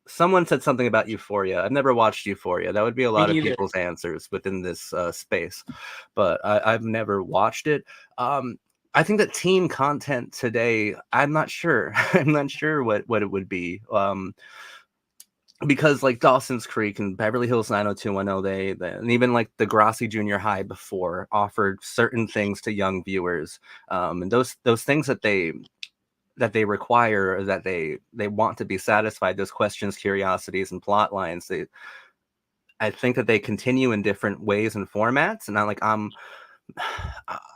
Someone said something about Euphoria. I've never watched Euphoria. That would be a Me lot of either. people's answers within this space, but I've never watched it. I think that teen content today, I'm not sure. I'm not sure what it would be. because like Dawson's Creek and Beverly Hills 90210, and even like the Degrassi Junior High before offered certain things to young viewers, and those things that they require, that they want to be satisfied, those questions, curiosities, and plot lines. I think that they continue in different ways and formats, and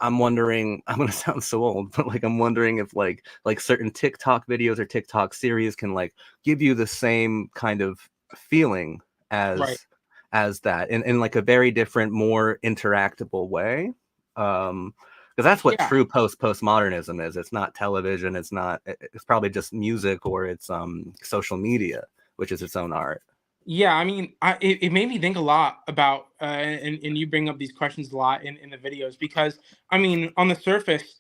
I'm wondering, I'm gonna sound so old, but like I'm wondering if like certain TikTok videos or TikTok series can like give you the same kind of feeling Right. as that in like a very different, more interactable way. Because that's what Yeah. true postmodernism is. It's not television, it's probably just music, or it's social media, which is its own art. Yeah, I mean, it made me think a lot about, and you bring up these questions a lot in the videos because, I mean, on the surface,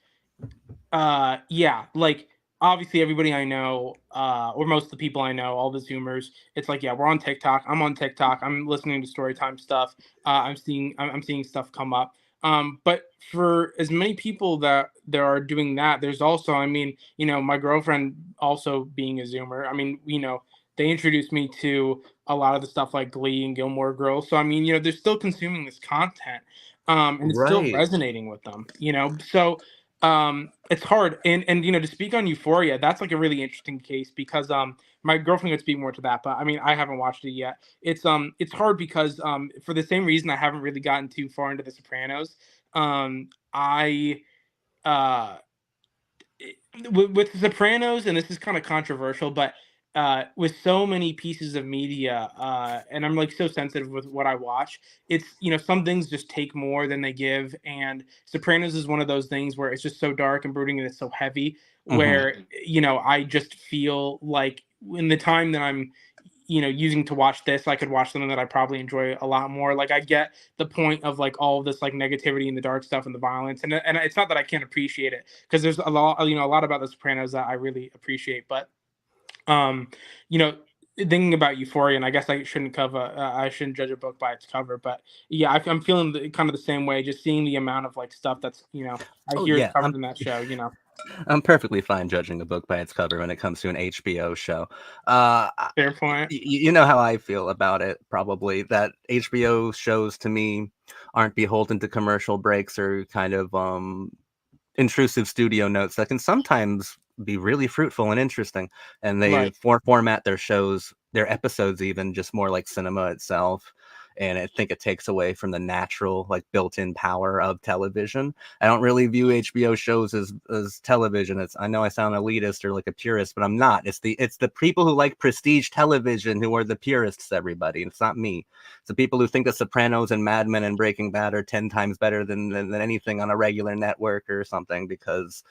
yeah, like obviously everybody I know, or most of the people I know, all the Zoomers, it's like, yeah, we're on TikTok. I'm on TikTok. I'm listening to storytime stuff. I'm seeing stuff come up. But for as many people that there are doing that, there's also, I mean, my girlfriend also being a Zoomer. I mean, they introduced me to a lot of the stuff like Glee and Gilmore Girls. So I mean, they're still consuming this content, and it's still Right. resonating with them. So it's hard, and to speak on Euphoria, that's like a really interesting case because my girlfriend would speak more to that, but I mean I haven't watched it yet. It's hard because for the same reason I haven't really gotten too far into The Sopranos. I uh with The Sopranos, and this is kind of controversial, but with so many pieces of media, and I'm like so sensitive with what I watch, it's some things just take more than they give, and Sopranos is one of those things where it's just so dark and brooding and it's so heavy, Mm-hmm. where I just feel like in the time that I'm using to watch this, I could watch something that I probably enjoy a lot more. Like I get the point of like all of this like negativity and the dark stuff and the violence, and it's not that I can't appreciate it because there's a lot about The Sopranos that I really appreciate. But um, you know, thinking about Euphoria, and I guess I shouldn't judge a book by its cover, but yeah, I'm feeling kind of the same way. Just seeing the amount of like stuff that's I Oh hear is yeah, covered in that show. I'm perfectly fine judging a book by its cover when it comes to an HBO show. Fair point. You know how I feel about it, probably, that HBO shows to me aren't beholden to commercial breaks or kind of intrusive studio notes that can sometimes be really fruitful and interesting. And they Right. format their shows, their episodes, even just more like cinema itself. And I think it takes away from the natural, like built-in power of television. I don't really view HBO shows as television. I know I sound elitist or like a purist, but I'm not. It's the people who like prestige television who are the purists. Everybody, it's not me. It's the people who think The Sopranos and Mad Men and Breaking Bad are 10 times better than anything on a regular network or something, because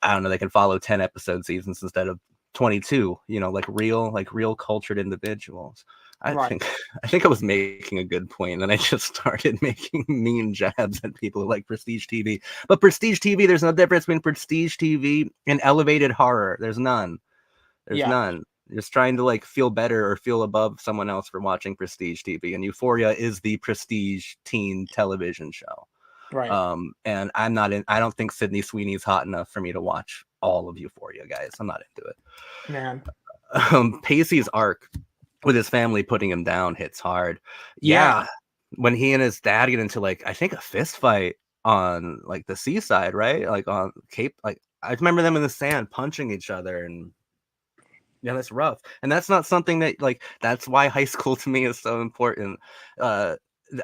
I don't know, they can follow 10 episode seasons instead of 22, like real cultured individuals. I Right. think I think I was making a good point, and then I just started making mean jabs at people who like prestige TV. But prestige TV, there's no difference between prestige TV and elevated horror. There's none. There's Yeah. none. You're just trying to like feel better or feel above someone else for watching prestige TV. And Euphoria is the prestige teen television show. Right. And I'm not in. I don't think Sydney Sweeney's hot enough for me to watch all of Euphoria, guys. I'm not into it. Man. Pacey's arc with his family putting him down hits hard. Yeah. Yeah, when he and his dad get into like, I think, a fist fight on like the seaside, right? Like on Cape. Like I remember them in the sand punching each other, and yeah, that's rough. And that's not something that, like, that's why high school to me is so important. Uh,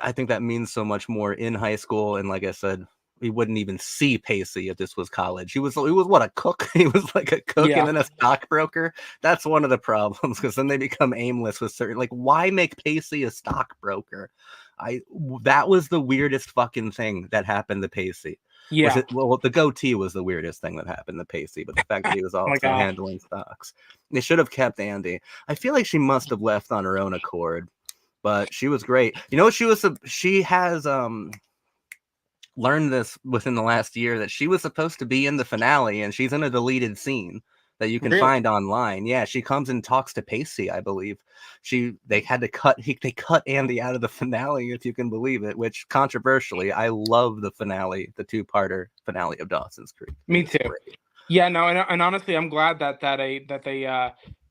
I think that means so much more in high school. And like I said, we wouldn't even see Pacey if this was college. He was what, a cook? He was like a cook and Yeah. then a stockbroker. That's one of the problems, because then they become aimless with certain, like, why make Pacey a stockbroker? I That was the weirdest fucking thing that happened to Pacey. Was Yeah. it, well, the goatee was the weirdest thing that happened to Pacey, but the fact that he was Oh my also gosh. handling stocks. They should have kept Andy. I feel like she must have left on her own accord, but she was great. She has learned this within the last year, that she was supposed to be in the finale, and she's in a deleted scene that you can Really? find online. Yeah, she comes and talks to Pacey, I believe. They had to they cut Andy out of the finale, if you can believe it, which, controversially, I love the finale, the two-parter finale of Dawson's Creek. I Me think it's too. great. Yeah, no, and honestly, I'm glad that they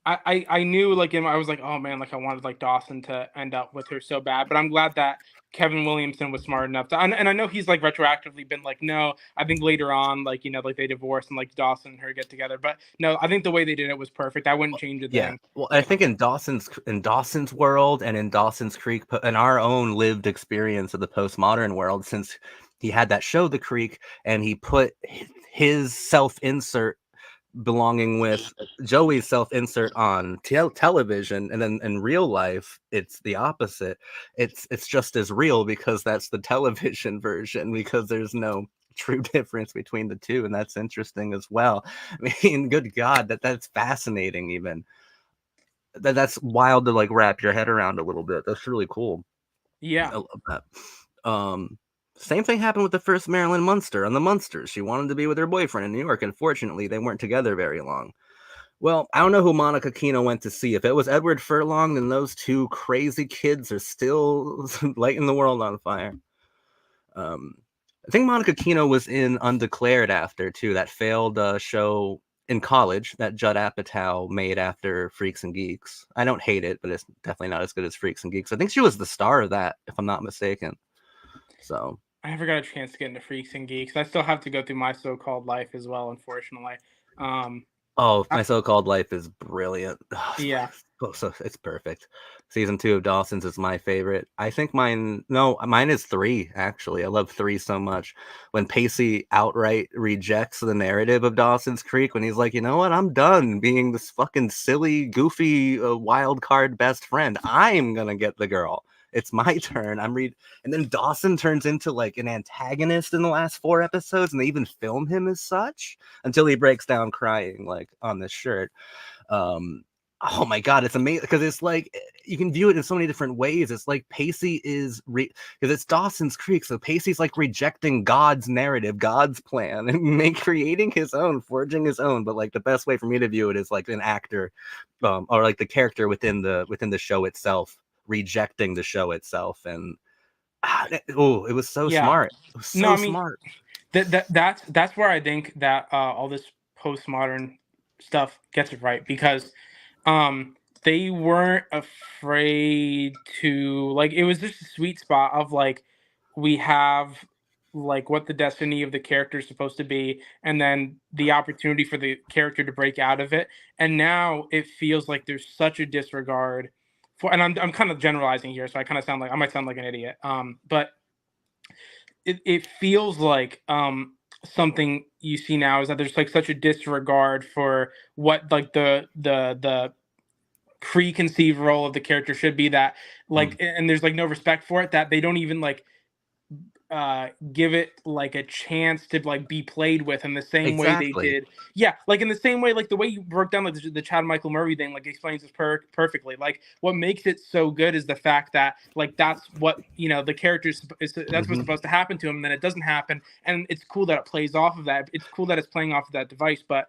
I knew like I was like, oh man, like I wanted like Dawson to end up with her so bad, but I'm glad that Kevin Williamson was smart enough to, and I know he's like retroactively been like, no, I think later on, like like they divorce and like Dawson and her get together, but no, I think the way they did it was perfect. I wouldn't change a Yeah. thing. Well, I You know, think in Dawson's world and in Dawson's Creek, in our own lived experience of the postmodern world, since he had that show, The Creek, and he put his self insert belonging with Joey's self insert on television, and then in real life it's the opposite. It's just as real because that's the television version, because there's no true difference between the two, and that's interesting as well. I mean, good God, that's fascinating. Even that's wild to like wrap your head around a little bit. That's really cool. yeah, I love that. Um, Same thing happened with the first Marilyn Munster on the Munsters. She wanted to be with her boyfriend in New York. Unfortunately, they weren't together very long. Well, I don't know who Monica Kino went to see. If it was Edward Furlong, then those two crazy kids are still lighting the world on fire. Um, I think Monica Kino was in Undeclared after too, that failed show in college that Judd Apatow made after Freaks and Geeks. I don't hate it, but it's definitely not as good as Freaks and Geeks. I think she was the star of that, if I'm not mistaken. So, I never got a chance to get into Freaks and Geeks. I still have to go through My So-Called Life as well, unfortunately. Um, oh, I, My So-Called Life is brilliant. yeah, So it's perfect. Season 2 of Dawson's is my favorite. I think mine is 3, actually. I love 3 so much. When Pacey outright rejects the narrative of Dawson's Creek, when he's like, you know what, I'm done being this fucking silly, goofy, wild card best friend. I'm gonna get the girl. It's my turn. And then Dawson turns into like an antagonist in the last 4 episodes, and they even film him as such until he breaks down crying like on this shirt. Um, oh my God, it's amazing because it's like you can view it in so many different ways. It's like Pacey is because it's Dawson's Creek, so Pacey's like rejecting God's narrative, God's plan, and creating his own, forging his own. But like the best way for me to view it is like an actor, or like the character within the show itself rejecting the show itself, and it was so yeah. smart. It was No, so I mean, smart. that's where I think that all this postmodern stuff gets it right because they weren't afraid to like it was just a sweet spot of like we have like what the destiny of the character is supposed to be and then the opportunity for the character to break out of it, and now it feels like there's such a disregard for, and I'm kind of generalizing here so I kind of sound like I might sound like an idiot, but it feels like something you see now is that there's like such a disregard for what like the preconceived role of the character should be, that like, Mm, and there's like no respect for it, that they don't even like give it like a chance to like be played with in the same way they exactly. did. Yeah, like in the same way, like the way you broke down like the Chad Michael Murray thing, like explains this perfectly. Like what makes it so good is the fact that like that's what the characters is, that's what's Hmm. supposed to happen to him, and then it doesn't happen, and it's cool that it plays off of that. It's cool that it's playing off of that device, but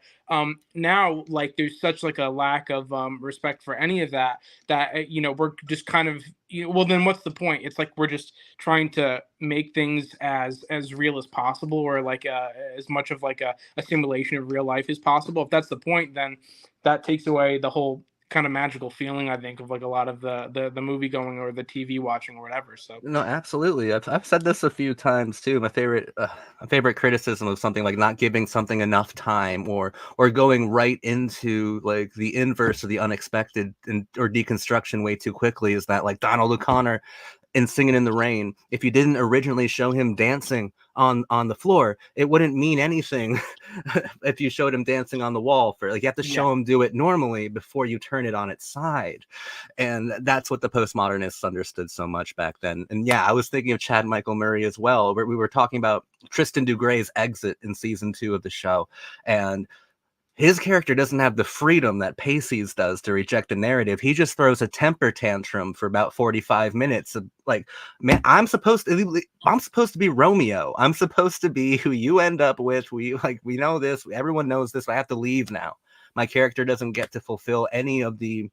now like there's such like a lack of respect for any of that, that we're just kind of well then what's the point? It's like we're just trying to make things as real as possible, or like as much of like a simulation of real life as possible. If that's the point, then that takes away the whole kind of magical feeling, I think, of like a lot of the movie going or the TV watching or whatever. So No, absolutely. I've said this a few times too. My favorite criticism of something like not giving something enough time, or going right into like the inverse of the unexpected or deconstruction way too quickly, is that like Donald O'Connor in Singing in the Rain, if you didn't originally show him dancing on the floor, it wouldn't mean anything if you showed him dancing on the wall. For like, you have to yeah, show him do it normally before you turn it on its side. And that's what the postmodernists understood so much back then. And yeah, I was thinking of Chad Michael Murray as well, where we were talking about Tristan Dugray's exit in season 2 of the show, and his character doesn't have the freedom that Pacey's does to reject a narrative. He just throws a temper tantrum for about 45 minutes. Like, man, I'm supposed to be Romeo. I'm supposed to be who you end up with. We know this. Everyone knows this. I have to leave now. My character doesn't get to fulfill any of the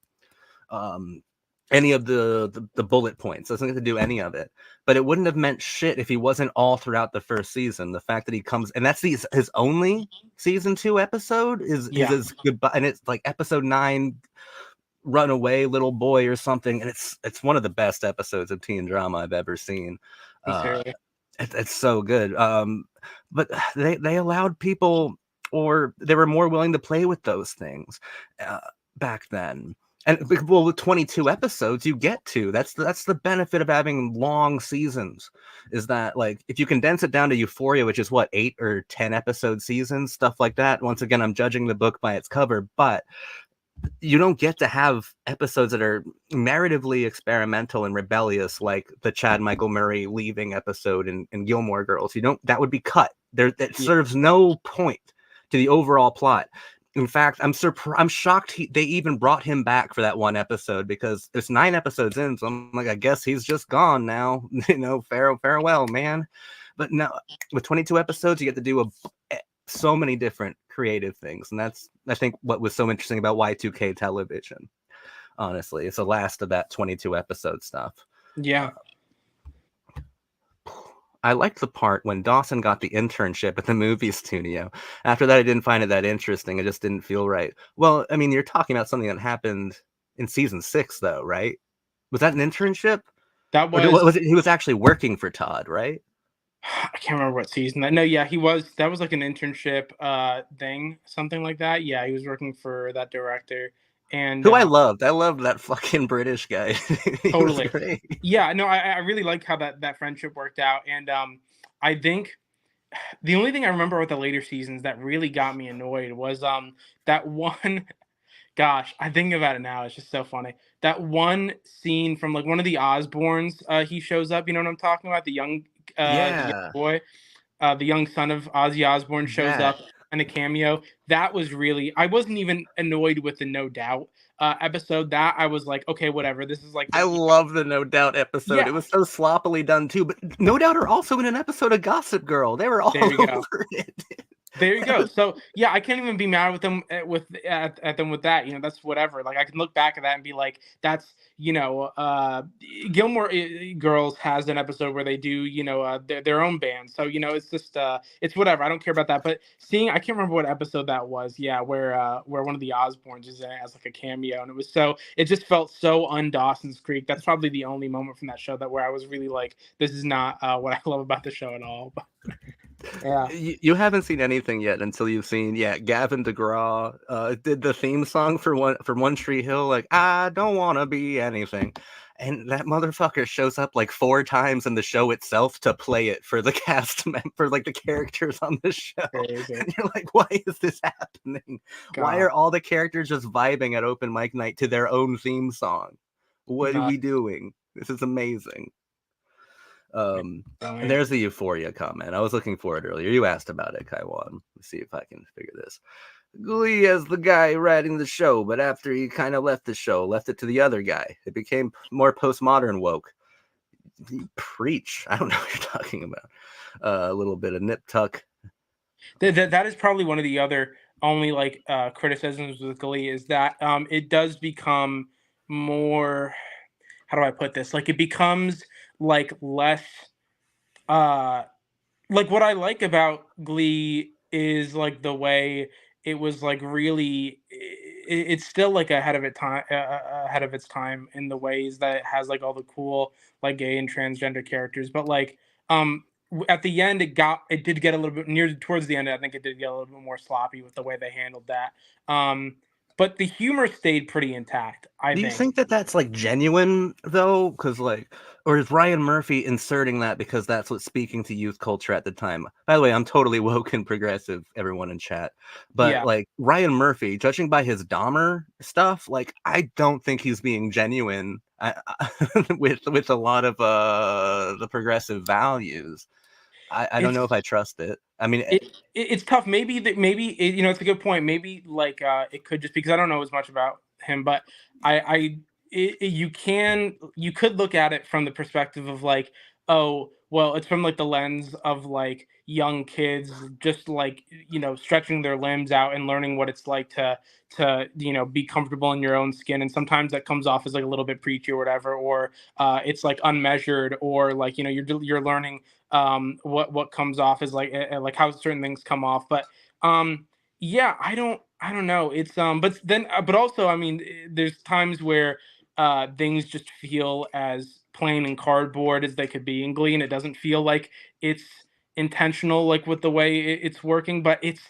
um any of the bullet points. Doesn't get to do any of it. But it wouldn't have meant shit if he wasn't all throughout the first season. The fact that he comes, and that's his only season 2 episode is Yeah, his goodbye, and it's like episode 9, runaway little boy or something, and it's one of the best episodes of teen drama I've ever seen. Uh, sincerely. it's so good. But they allowed people, or they were more willing to play with those things uh, back then. And well, with 22 episodes, you get to that's the benefit of having long seasons, is that like if you condense it down to Euphoria, which is what 8 or 10 episode seasons, stuff like that. Once again, I'm judging the book by its cover, but you don't get to have episodes that are narratively experimental and rebellious like the Chad Michael Murray leaving episode in Gilmore Girls. You don't, that would be cut. There, that Yeah, serves no point to the overall plot. In fact, I'm shocked they even brought him back for that one episode, because it's 9 episodes in, so I'm like, I guess he's just gone now. Farewell, man. But no, with 22 episodes, you get to do so many different creative things, and that's, I think, what was so interesting about Y2K television. Honestly, it's the last of that 22 episode stuff. yeah. I liked the part when Dawson got the internship at the movie studio. After that, I didn't find it that interesting. It just didn't feel right. Well, I mean, you're talking about something that happened in season 6, though, right? Was that an internship? That Or was was it, he was actually working for Todd, right? I can't remember what season that. No, yeah, he was. That was like an internship thing, something like that. Yeah, he was working for that director, and Who I loved. I loved that fucking British guy. He was totally. great. Yeah, no, I really like how that friendship worked out, and I think the only thing I remember with the later seasons that really got me annoyed was that one. Gosh, I think about it now. It's just so funny. That one scene from like one of the Osbournes. He shows up. You know what I'm talking about? The young Yeah, boy, the young son of Ozzy Osbourne shows that. up in a cameo. That was really. I wasn't even annoyed with the No Doubt episode. That I was like, okay, whatever. This is like I the love the No Doubt episode. yeah. It was so sloppily done too. But No Doubt are also in an episode of Gossip Girl. They were all There you go. over it. There you That go. was, So yeah, I can't even be mad with them at them with that. You know, that's whatever. Like I can look back at that and be like, that's Gilmore Girls has an episode where they do their own band. So it's just it's whatever. I don't care about that. But seeing, I can't remember what episode that was. Yeah, where one of the Osbournes is in it as like a cameo, and it just felt so un Dawson's Creek. That's probably the only moment from that show that where I was really like, this is not what I love about the show at all. But, yeah. you haven't seen anything yet until you've seen, Gavin DeGraw did the theme song for One Tree Hill, like I don't want to be anything, and that motherfucker shows up like 4 times in the show itself to play it for the cast for like the characters on the show. Crazy. And you're like, why is this happening? Why God. are all the characters just vibing at open mic night to their own theme song? What are Not we doing? This is amazing. And brilliant. there's the Euphoria comment. I was looking for it earlier. You asked about it, Kaiwan. Let's see if I can figure this. Glee as the guy writing the show, but after he kind of left the show, left it to the other guy. It became more postmodern woke. Preach. I don't know what you're talking about. A little bit of nip tuck. That is probably one of the other only like criticisms with Glee is that it does become more, how do I put this? Like it becomes like less uh like what I like about Glee is like the way it was like really it's still like ahead of its time in the ways that it has like all the cool like gay and transgender characters, but like at the end it did get a little bit near towards the end. I think it did get a little bit more sloppy with the way they handled that. But the humor stayed pretty intact, I Do you think. think that that's like genuine though? Because like, or is Ryan Murphy inserting that because that's what's speaking to youth culture at the time? By the way, I'm totally woke and progressive, everyone in chat. But Yeah, like Ryan Murphy, judging by his Dahmer stuff, like I don't think he's being genuine with a lot of the progressive values. I don't know if it's I trust it. I mean, it's tough. Maybe it's a good point. Maybe like it could just because I don't know as much about him, but I you could look at it from the perspective of like oh, well, it's from like the lens of like young kids just like, stretching their limbs out and learning what it's like to be comfortable in your own skin. And sometimes that comes off as like a little bit preachy or whatever, or it's like unmeasured, or like, you're learning what comes off as like how certain things come off. But yeah, I don't know. It's but also, I mean, there's times where things just feel as plain and cardboard as they could be in Glee, and it doesn't feel like it's intentional, like with the way it's working. But it's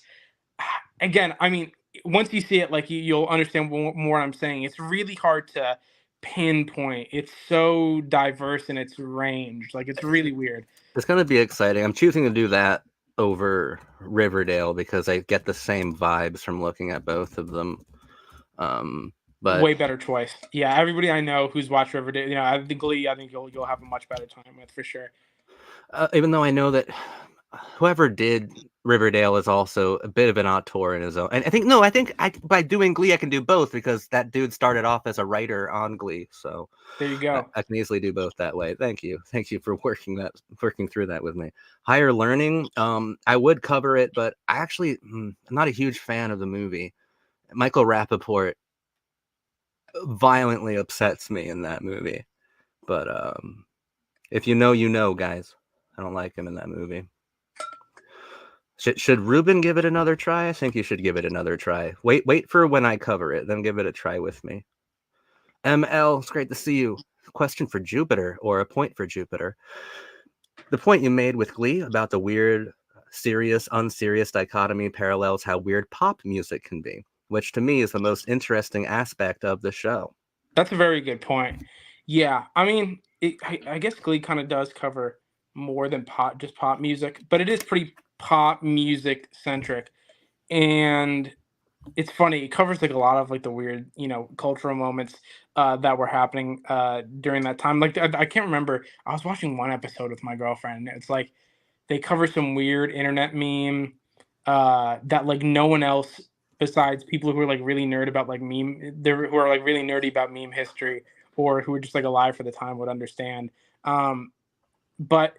again, I mean, once you see it, like you'll understand more what I'm saying. It's really hard to pinpoint. It's so diverse in its range. Like it's really weird. It's going to be exciting. I'm choosing to do that over Riverdale because I get the same vibes from looking at both of them. But Way better choice. Yeah, everybody I know who's watched Riverdale, I think Glee, I think you'll have a much better time with for sure. even though I know that whoever did Riverdale is also a bit of an auteur in his own. And I think by doing Glee, I can do both because that dude started off as a writer on Glee. So There you I, go. I can easily do both that way. Thank you for working through that with me. Higher Learning, I would cover it, but I'm not a huge fan of the movie. Michael Rappaport violently upsets me in that movie. But if you know, you know, guys. I don't like him in that movie. Should Ruben give it another try? I think you should give it another try. Wait for when I cover it, then give it a try with me. ML, it's great to see you. Question for Jupiter, or a point for Jupiter. The point you made with Glee about the weird, serious, unserious dichotomy parallels how weird pop music can be, which to me is the most interesting aspect of the show. That's a very good point. Yeah, I mean, I guess Glee kind of does cover more than just pop music, but it is pretty pop music centric. And it's funny, it covers like a lot of like the weird, cultural moments that were happening during that time. Like I can't remember. I was watching one episode with my girlfriend. It's like they cover some weird internet meme that like no one else besides people who are like really nerd about like who are like really nerdy about meme history, or who are just like alive for the time, would understand. But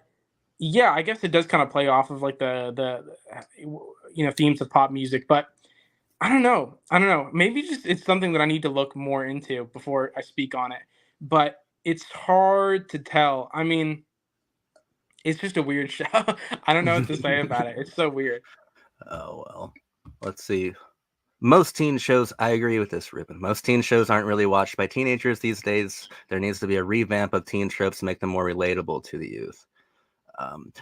yeah, I guess it does kind of play off of like the themes of pop music. But I don't know. I don't know. Maybe just it's something that I need to look more into before I speak on it. But it's hard to tell. I mean, it's just a weird show. I don't know what to say about it. It's so weird. Oh, well. Let's see. Most teen shows, I agree with this, Ruben. Most teen shows aren't really watched by teenagers these days. There needs to be a revamp of teen tropes to make them more relatable to the youth.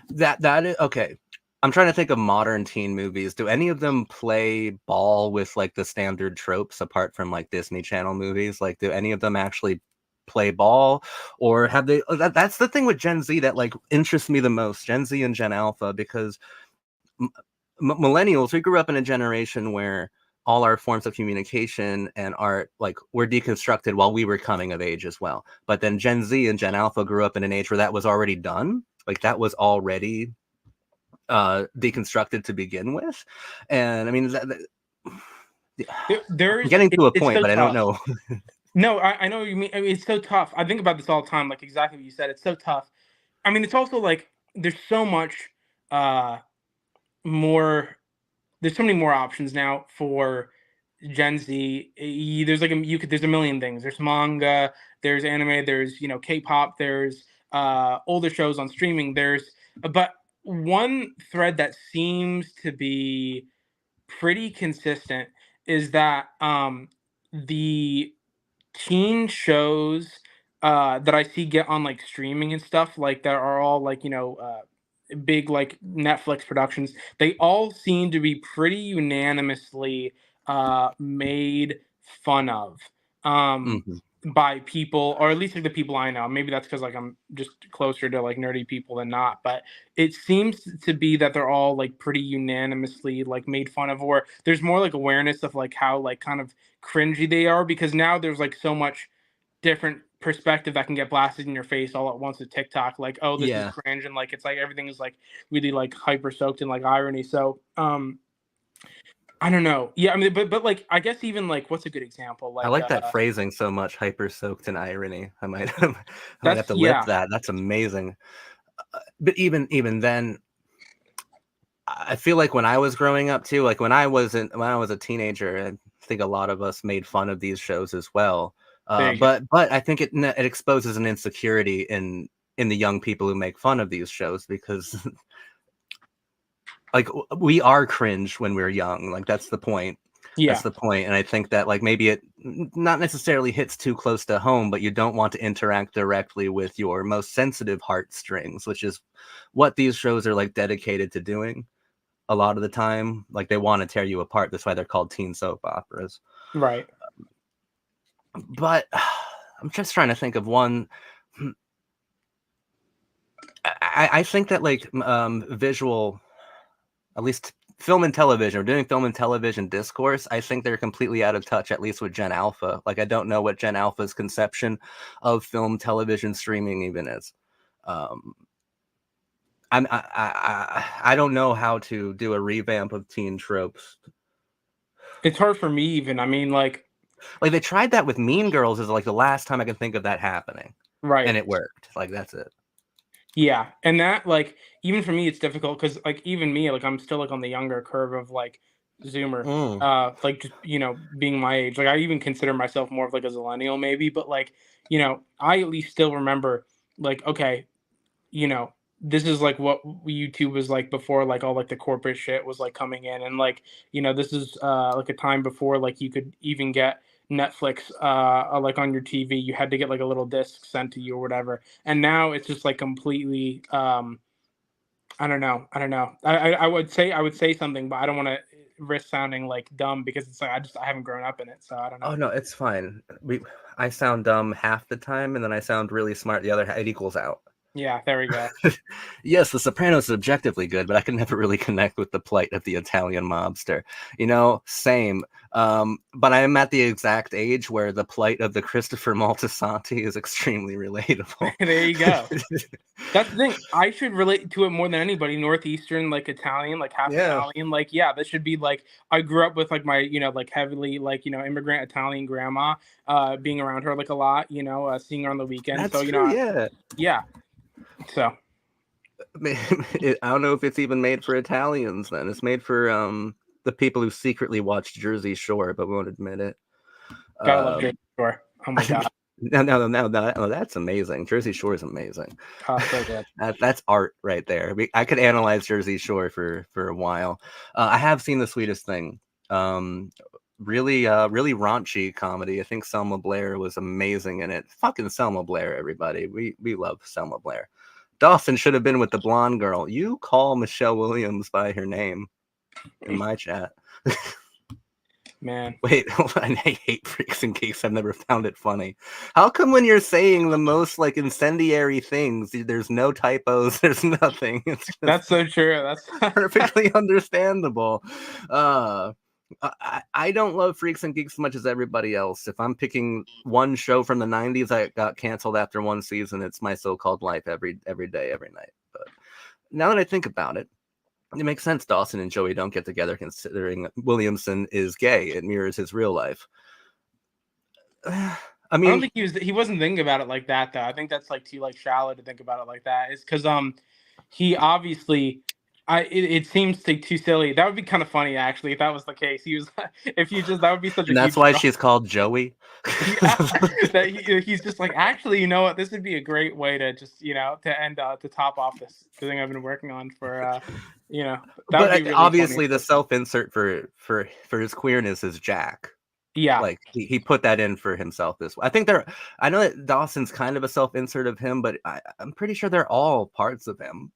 That is okay. I'm trying to think of modern teen movies. Do any of them play ball with like the standard tropes apart from like Disney Channel movies? Like, do any of them actually play ball, or have they? That's the thing with Gen Z that like interests me the most. Gen Z and Gen Alpha, because millennials, we grew up in a generation where all our forms of communication and art like were deconstructed while we were coming of age as well. But then Gen Z and Gen Alpha grew up in an age where that was already done. Like that was already deconstructed to begin with. And I mean, I'm getting to a It's point, so but I don't tough. know. No, I know what you mean. I mean, it's so tough. I think about this all the time, like exactly what you said. It's so tough. I mean, it's also like there's so much uh more there's so many more options now for Gen Z. There's like there's a million things. There's manga, there's anime, there's K-pop, there's older shows on streaming. But one thread that seems to be pretty consistent is that the teen shows that I see get on like streaming and stuff like that are all like big like Netflix productions. They all seem to be pretty unanimously made fun of Mhm. by people, or at least like the people I know. Maybe that's because like I'm just closer to like nerdy people than not. But it seems to be that they're all like pretty unanimously like made fun of, or there's more like awareness of like how like kind of cringy they are, because now there's like so much different perspective that can get blasted in your face all at once with TikTok. Like, oh, this is Yeah, cringe, and like it's like everything is like really like hyper soaked in like irony. So I don't know. Yeah, I mean, but like I guess even like what's a good example? I Like like that phrasing so much. Hyper soaked in irony. I might I might have that's to lip yeah. that. That's amazing. but even then, I feel like when I was growing up too, like when I was a teenager, I think a lot of us made fun of these shows as well. There you go. But I think it exposes an insecurity in the young people who make fun of these shows, because like we are cringe when we're young. Like that's the point. That's Yeah, the point. And I think that like maybe it not necessarily hits too close to home, but you don't want to interact directly with your most sensitive heartstrings, which is what these shows are like dedicated to doing a lot of the time. Like they want to tear you apart. That's why they're called teen soap operas. right. But I'm just trying to think of one. I think that like visual, at least film and television, or doing film and television discourse, I think they're completely out of touch, at least with Gen Alpha. Like I don't know what Gen Alpha's conception of film, television, streaming even is. Um, I don't know how to do a revamp of teen tropes. It's hard for me even. I mean, like, Like they tried that with Mean Girls is like the last time I can think of that happening, right. and it worked. Like that's it. Yeah, and that, like, even for me, it's difficult because, like, even me, like, I'm still, like, on the younger curve of, like, Zoomer, Mm. like, just, being my age. Like, I even consider myself more of, like, a Zillennial maybe, but, like, I at least still remember, like, okay, you know, this is like what YouTube was like before, like all like the corporate shit was like coming in, and like this is like a time before like you could even get Netflix like on your TV. You had to get like a little disc sent to you or whatever, and now it's just like completely. I don't know. I don't know. I would say something, but I don't want to risk sounding like dumb because it's like I haven't grown up in it, so I don't know. Oh no, it's fine. I sound dumb half the time, and then I sound really smart the other half. It equals out. Yeah, there we go. Yes, The Sopranos is objectively good, but I can never really connect with the plight of the Italian mobster. Same. But I am at the exact age where the plight of the Christopher Moltisanti is extremely relatable. There you go. That's the thing. I should relate to it more than anybody. Northeastern, like Italian, like half Yeah, Italian. Like, yeah, this should be like I grew up with like my, like heavily like, immigrant Italian grandma, being around her like a lot, seeing her on the weekend. So, that's true. Yeah. yeah. So I don't know if it's even made for Italians then. It's made for the people who secretly watch Jersey Shore but won't admit it. gotta love Jersey Um, Shore. Oh my god. no, that's amazing. Jersey Shore is amazing. Oh, so good. That's art right there. I could analyze Jersey Shore for a while. I have seen The Sweetest Thing. Really raunchy comedy. I think Selma Blair was amazing in it. Fucking Selma Blair, everybody. We love Selma Blair. Dawson should have been with the blonde girl. You call Michelle Williams by her name in my chat. Man. Wait, hold on. I hate Freaks and Geeks. I've never found it funny. How come when you're saying the most like incendiary things, there's no typos, there's nothing? It's just That's so true. That's perfectly understandable. I don't love Freaks and Geeks as much as everybody else. If I'm picking one show from the 90s that got canceled after one season, it's My So-Called Life every day, every night. But now that I think about it, it makes sense Dawson and Joey don't get together, considering Williamson is gay. It mirrors his real life. I I don't mean, think he wasn't thinking about it like that though. I think that's like too like shallow to think about it like that. It's because he obviously it seems too silly. That would be kind of funny actually if that was the case. He was if you just that would be such a and that's huge why drop. she's called Joey. Yeah, that he's just like actually you know what, this would be a great way to just to end to top off this thing I've been working on for that would be But really funny. obviously, the self-insert for his queerness is Jack. Yeah, Like he put that in for himself this way. I know that Dawson's kind of a self-insert of him, but I'm pretty sure they're all parts of him.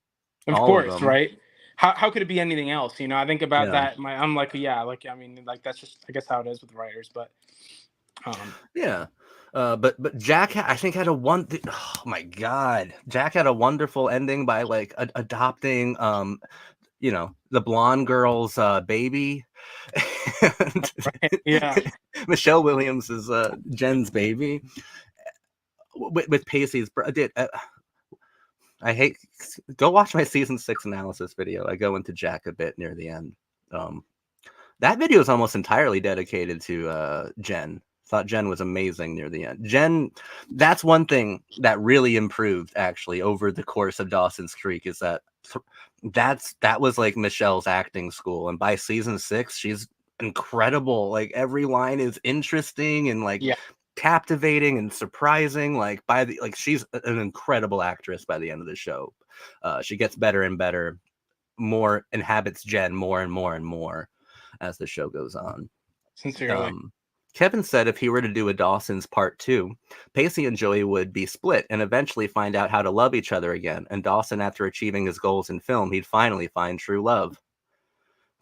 of All of course, them. right? How could it be anything else? I think about Yeah. that. I'm like, yeah, like I mean, like that's just I guess how it is with writers, but Yeah. But Jack, I think had oh my God, Jack had a wonderful ending by like adopting, the blonde girl's baby. And right, yeah, Michelle Williams is Jen's baby with Pacey's. I hate. Go watch my season 6 analysis video. I go into Jack a bit near the end. That video is almost entirely dedicated to Jen Thought Jen was amazing near the end. Jen, that's one thing that really improved actually over the course of Dawson's Creek is that that was like Michelle's acting school, and by season 6, she's incredible. Like every line is interesting and like Yeah, captivating and surprising. Like she's an incredible actress by the end of the show. She gets better and better, more inhabits Jen more and more and more as the show goes on. sincerely. Um, Kevin said if he were to do a Dawson's Part 2, Pacey and Joey would be split and eventually find out how to love each other again. And Dawson, after achieving his goals in film, he'd finally find true love.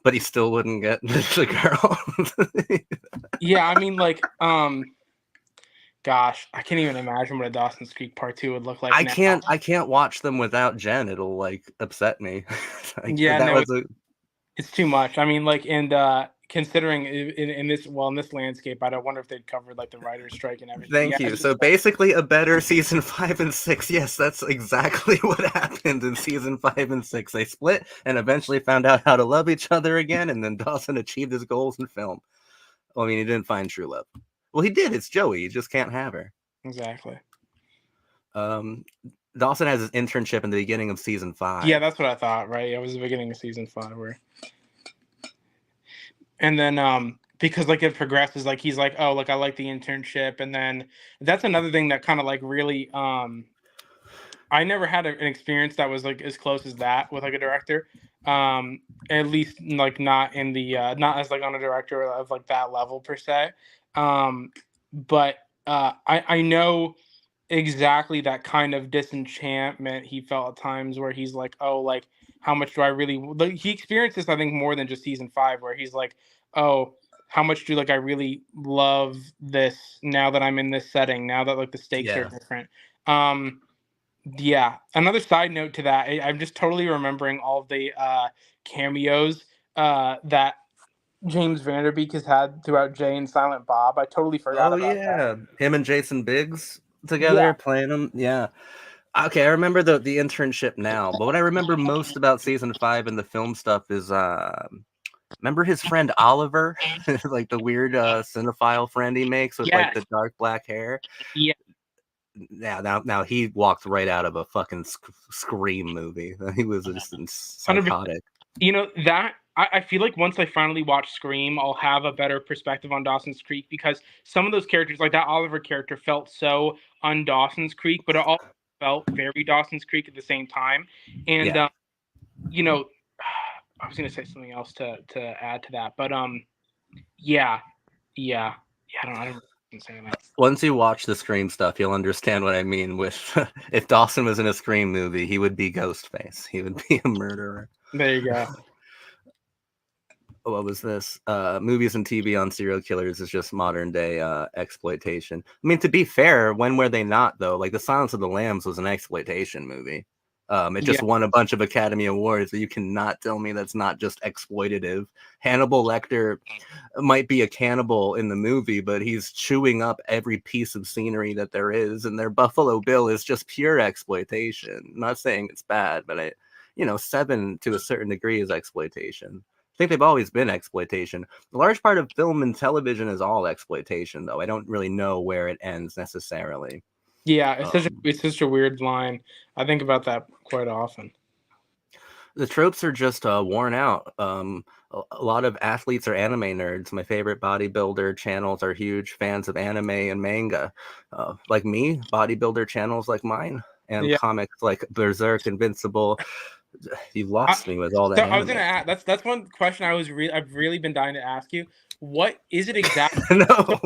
But he still wouldn't get the girl. Yeah, I mean, like, gosh, I can't even imagine what a Dawson's Creek Part 2 would look like I now. can't watch them without Jen. It'll like upset me. Like, Yeah, that no, was a it's too much. I mean, like, and considering in this in this landscape, I don't wonder if they'd cover like the writer's strike and everything. Yeah, Thank you. So basically, a better season 5 and 6. Yes, that's exactly what happened in season 5 and 6. They split and eventually found out how to love each other again, and then Dawson achieved his goals in film. Well, I mean, he didn't find true love. Well, he did. It's Joey. He just can't have her. exactly. Dawson has his internship in the beginning of season 5. Yeah, that's what I thought. Right, it was the beginning of season 5 where, and then because like it progresses, like he's like, oh, like I like the internship, and then that's another thing that kind of like really I never had an experience that was like as close as that with like a director. At least like not in the not as like on a director of like that level per se. But I know exactly that kind of disenchantment he felt at times where he's like, oh, like how much do I really like he experienced this I think more than just season 5 where he's like, oh, how much do like I really love this now that I'm in this setting, now that like the stakes are Yeah. different. Yeah. Another side note to that, I'm just totally remembering all of the cameos that James Vanderbeek has had throughout Jay and Silent Bob. I totally forgot Oh about that. yeah, him and Jason Biggs Yeah. together playing them. Yeah. Okay, I remember the internship now, but what I remember most about season 5 and the film stuff is remember his friend Oliver, like the weird cinephile friend he makes with like Yes. the dark black hair. Yeah. Yeah, now he walked right out of a fucking Scream movie. He was just 100%. psychotic. You know, that I feel like once I finally watch Scream, I'll have a better perspective on Dawson's Creek because some of those characters, like that Oliver character, felt so un Dawson's Creek, but it all felt very Dawson's Creek at the same time. And Yeah. you know, I was gonna say something else to add to that, but yeah, yeah, yeah. I don't say that. Once you watch the Scream stuff, you'll understand what I mean. With if Dawson was in a Scream movie, he would be Ghostface. He would be a murderer. There you go. What was this? Movies and TV on serial killers is just modern day exploitation. I mean, to be fair, when were they not though? Like The Silence of the Lambs was an exploitation movie. It Yeah, just won a bunch of Academy Awards. You cannot tell me that's not just exploitative. Hannibal Lecter might be a cannibal in the movie, but he's chewing up every piece of scenery that there is, and their Buffalo Bill is just pure exploitation. I'm not saying it's bad, but Seven to a certain degree is exploitation. I think they've always been exploitation. A large part of film and television is all exploitation, though. I don't really know where it ends necessarily. yeah. Um, It's such a weird line. I think about that quite often. the tropes are just worn out. A lot of athletes are anime nerds. My favorite bodybuilder channels are huge fans of anime and manga. Like me, bodybuilder channels like mine, and Yeah. comics like Berserk, Invincible. You lost me with all So that I was anime. gonna ask. That's one question I've really been dying to ask you. What is it exactly? No.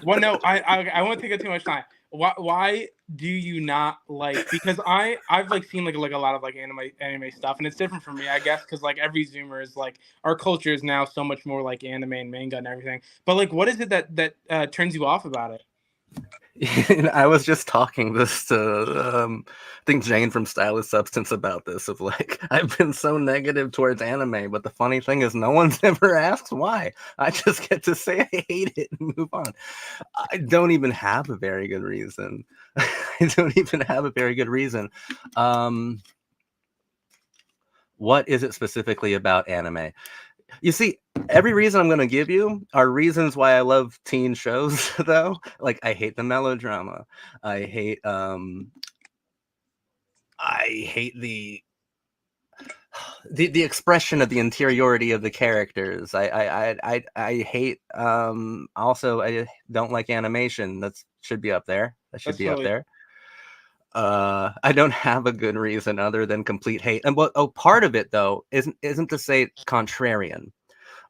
Well, no, I won't take up too much time. Why do you not like? Because I've like seen like a lot of like anime stuff, and it's different for me, I guess, because like every Zoomer is like our culture is now so much more like anime and manga and everything. But like, what is it that turns you off about it? I was just talking this to I think Jane from Stylist Substance about this of like I've been so negative towards anime, but the funny thing is no one's ever asked why. I just get to say I hate it and move on. I don't even have a very good reason. I don't even have a very good reason. What is it specifically about anime? You see, every reason I'm going to give you are reasons why I love teen shows, though. Like, I hate the melodrama. I hate, I hate the expression of the interiority of the characters. I hate, also, I don't like animation. That should be up there. That should That's be up totally there. I don't have a good reason other than complete hate. And part of it though isn't to say contrarian,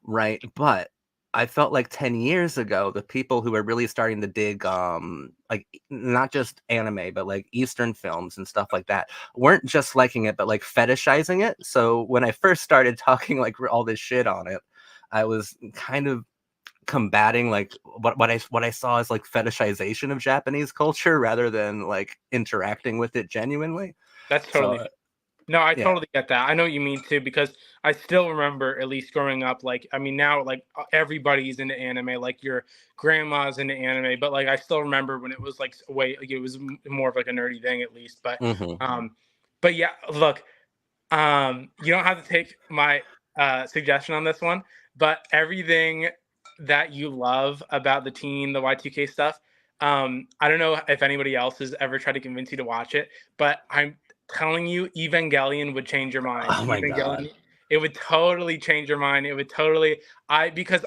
right? But I felt like 10 years ago, the people who were really starting to dig, like not just anime, but like Eastern films and stuff like that, weren't just liking it, but like fetishizing it. So when I first started talking like all this shit on it, I was kind of combating like what I saw as like fetishization of Japanese culture rather than like interacting with it genuinely. that's So totally No, I yeah. totally get that. I know what you mean too, because I still remember, at least growing up, like, I mean, now, like, everybody's into anime, like, your grandma's into anime, but, like, I still remember when it was, like, way, like, it was more of, like, a nerdy thing, at least. Hmm. Um, but yeah, look, you don't have to take my suggestion on this one, but everything that you love about the Y2K stuff, I don't know if anybody else has ever tried to convince you to watch it, but I'm telling you, Evangelion would change your mind. Oh my god. Evangelion, it would totally change your mind. It would totally, because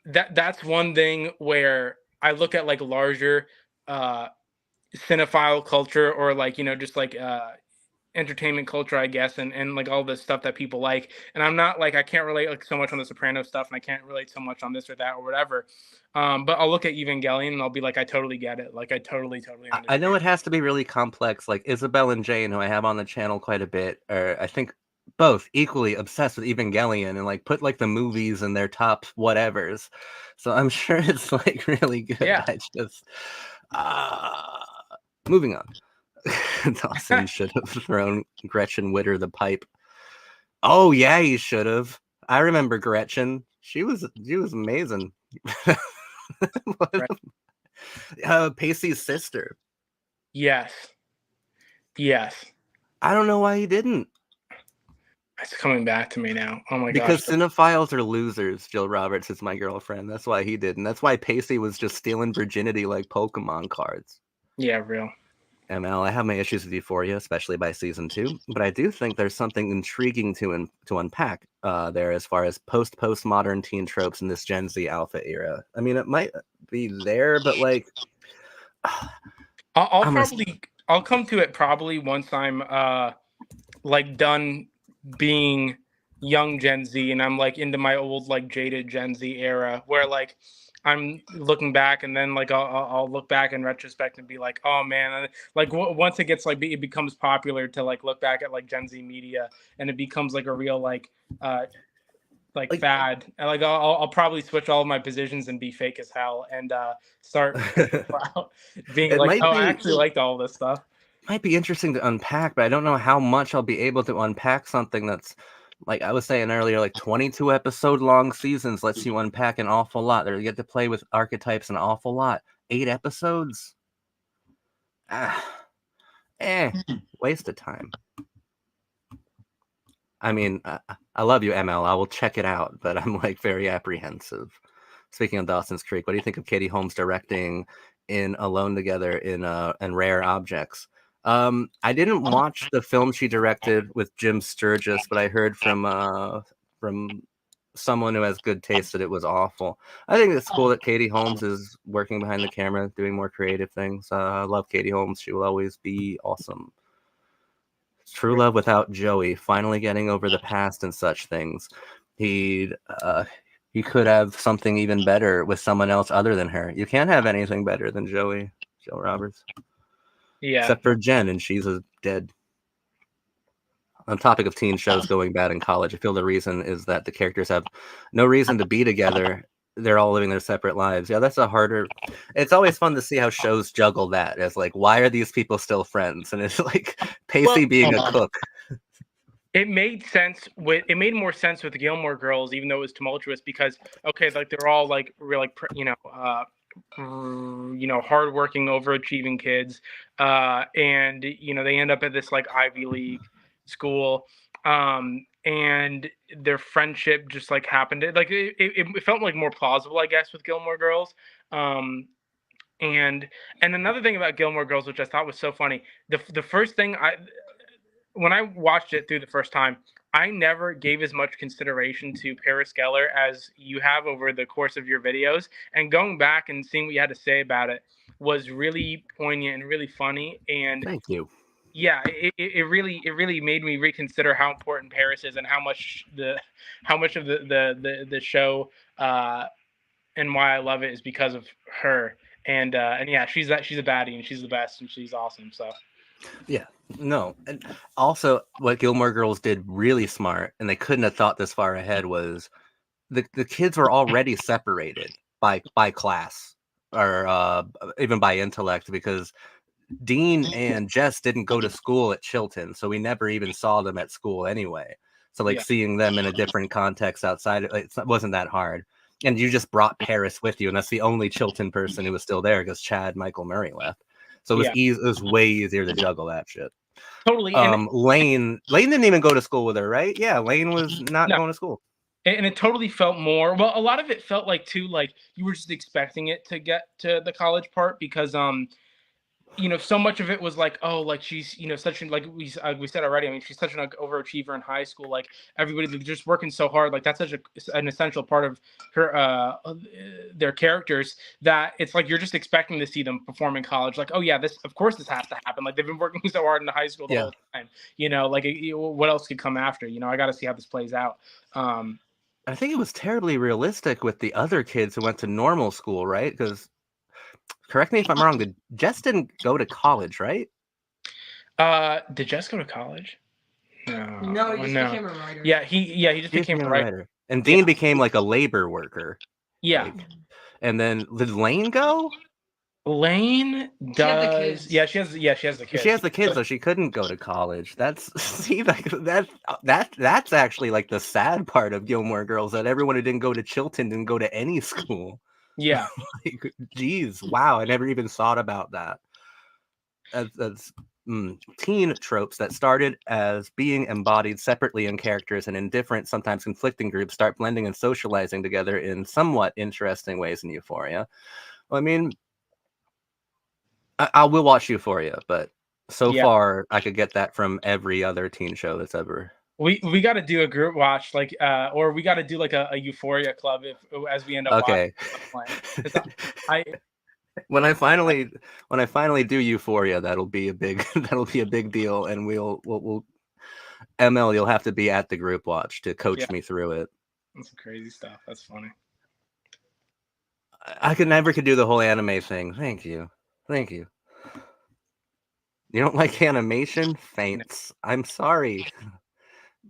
that's one thing where I look at like larger uh cinephile culture, or like, just like entertainment culture, I guess, and like all this stuff that people like. And I'm not like, I can't relate like so much on the Soprano stuff, and I can't relate so much on this or that or whatever. But I'll look at Evangelion and I'll be like, I totally get it. Like I totally I know understand. it has to be really complex. Like Isabel and Jane, who I have on the channel quite a bit, are I think both equally obsessed with Evangelion and like put like the movies in their top whatevers. So I'm sure it's like really good. Yeah. I just uh moving on. Dawson should have thrown Gretchen Witter the pipe. Oh yeah, he should have. I remember Gretchen. She was amazing. Right. Pacey's sister. Yes. Yes. I don't know why he didn't. It's coming back to me now. Oh my gosh. Because cinephiles are losers. Jill Roberts is my girlfriend. That's why he didn't. That's why Pacey was just stealing virginity like Pokemon cards. Yeah, real. ML, I have my issues with Euphoria, especially by season 2, but I do think there's something intriguing to unpack there as far as postmodern teen tropes in this Gen Z alpha era. I mean, it might be there, but like, I'll I'm probably I'll come to it probably once I'm like done being young Gen Z, and I'm like into my old like jaded Gen Z era, where like I'm looking back, and then like I'll look back in retrospect and be like, oh man, like once it gets like it becomes popular to like look back at like Gen Z media, and it becomes like a real uh like like, fad, and like I'll probably switch all of my positions and be fake as hell, and start out being it like, oh, I actually liked all this stuff. might be interesting to unpack, but I don't know how much I'll be able to unpack something that's like I was saying earlier, like 22 episode long seasons lets you unpack an awful lot. There you get to play with archetypes an awful lot. 8 episodes? Ah, waste of time. I mean, I love you, ML. I will check it out, but I'm like very apprehensive. Speaking of Dawson's Creek, what do you think of Katie Holmes directing in Alone Together in Rare Objects? I didn't watch the film she directed with Jim Sturgis, but I heard from someone who has good taste that it was awful. I think it's cool that Katie Holmes is working behind the camera, doing more creative things. I love Katie Holmes. She will always be awesome. True love without Joey, finally getting over the past and such things. He he could have something even better with someone else other than her. You can't have anything better than Joe Roberts, Yeah. except for Jen, and she's dead. On topic of teen shows going bad in college, I feel the reason is that the characters have no reason to be together. They're all living their separate lives. Yeah, that's a harder. It's always fun to see how shows juggle that as like, why are these people still friends? And it's like Well, Pacey being a cook. it made more sense with the Gilmore Girls, even though it was tumultuous, because okay, like they're all like real like hardworking, overachieving kids, and they end up at this like Ivy League school, and their friendship just like happened. Like it felt like more plausible, I guess, with Gilmore Girls. Um, and another thing about Gilmore Girls, which I thought was so funny, the first thing I when I watched it through the first time, I never gave as much consideration to Paris Geller as you have over the course of your videos. And going back and seeing what you had to say about it was really poignant and really funny. And Thank you. yeah, it really made me reconsider how important Paris is and how much of the show and why I love it is because of her. And yeah, she's a baddie and she's the best and she's awesome. So Yeah, no. And also, what Gilmore Girls did really smart, and they couldn't have thought this far ahead, was the kids were already separated by class or even by intellect, because Dean and Jess didn't go to school at Chilton, so we never even saw them at school anyway. So like yeah, seeing them in a different context outside, it wasn't that hard. And you just brought Paris with you, and that's the only Chilton person who was still there because Chad Michael Murray left. So yeah, it was way easier to juggle that shit. totally. And Lane didn't even go to school with her, right? Yeah, Lane was not no, going to school. and it totally felt more. Well, a lot of it felt like too, like you were just expecting it to get to the college part because so much of it was like, oh, like she's, such an, like we said already. I mean, she's such an overachiever in high school. Like everybody like, just working so hard. Like that's such an essential part of her, their characters that it's like you're just expecting to see them perform in college. Like, oh yeah, of course this has to happen. Like they've been working so hard in the high school the Yeah. whole time. Like what else could come after? I got to see how this plays out. I think it was terribly realistic with the other kids who went to normal school, right? Because correct me if I'm wrong, Jess didn't go to college, right? Did Jess go to college? No, he just became a writer. Yeah, he just became a writer. And Dean became like a labor worker. Yeah. Like, and then did Lane go? Lane does. She has she has the kids. She has the kids, so she couldn't go to college. That's that's actually like the sad part of Gilmore Girls, that everyone who didn't go to Chilton didn't go to any school. Yeah. Like, geez, wow, I never even thought about that. That's teen tropes that started as being embodied separately in characters and in different, sometimes conflicting groups, start blending and socializing together in somewhat interesting ways in Euphoria. Well, I mean, I will watch Euphoria, but so far I could get that from every other teen show that's ever. We got to do a group watch, like, or we got to do like a Euphoria club as we end up. Okay. When I finally do Euphoria, that'll be a big deal, and we'll ML, you'll have to be at the group watch to coach me through it. That's some crazy stuff. That's funny. I could do the whole anime thing. Thank you. You don't like animation? Faints. I'm sorry,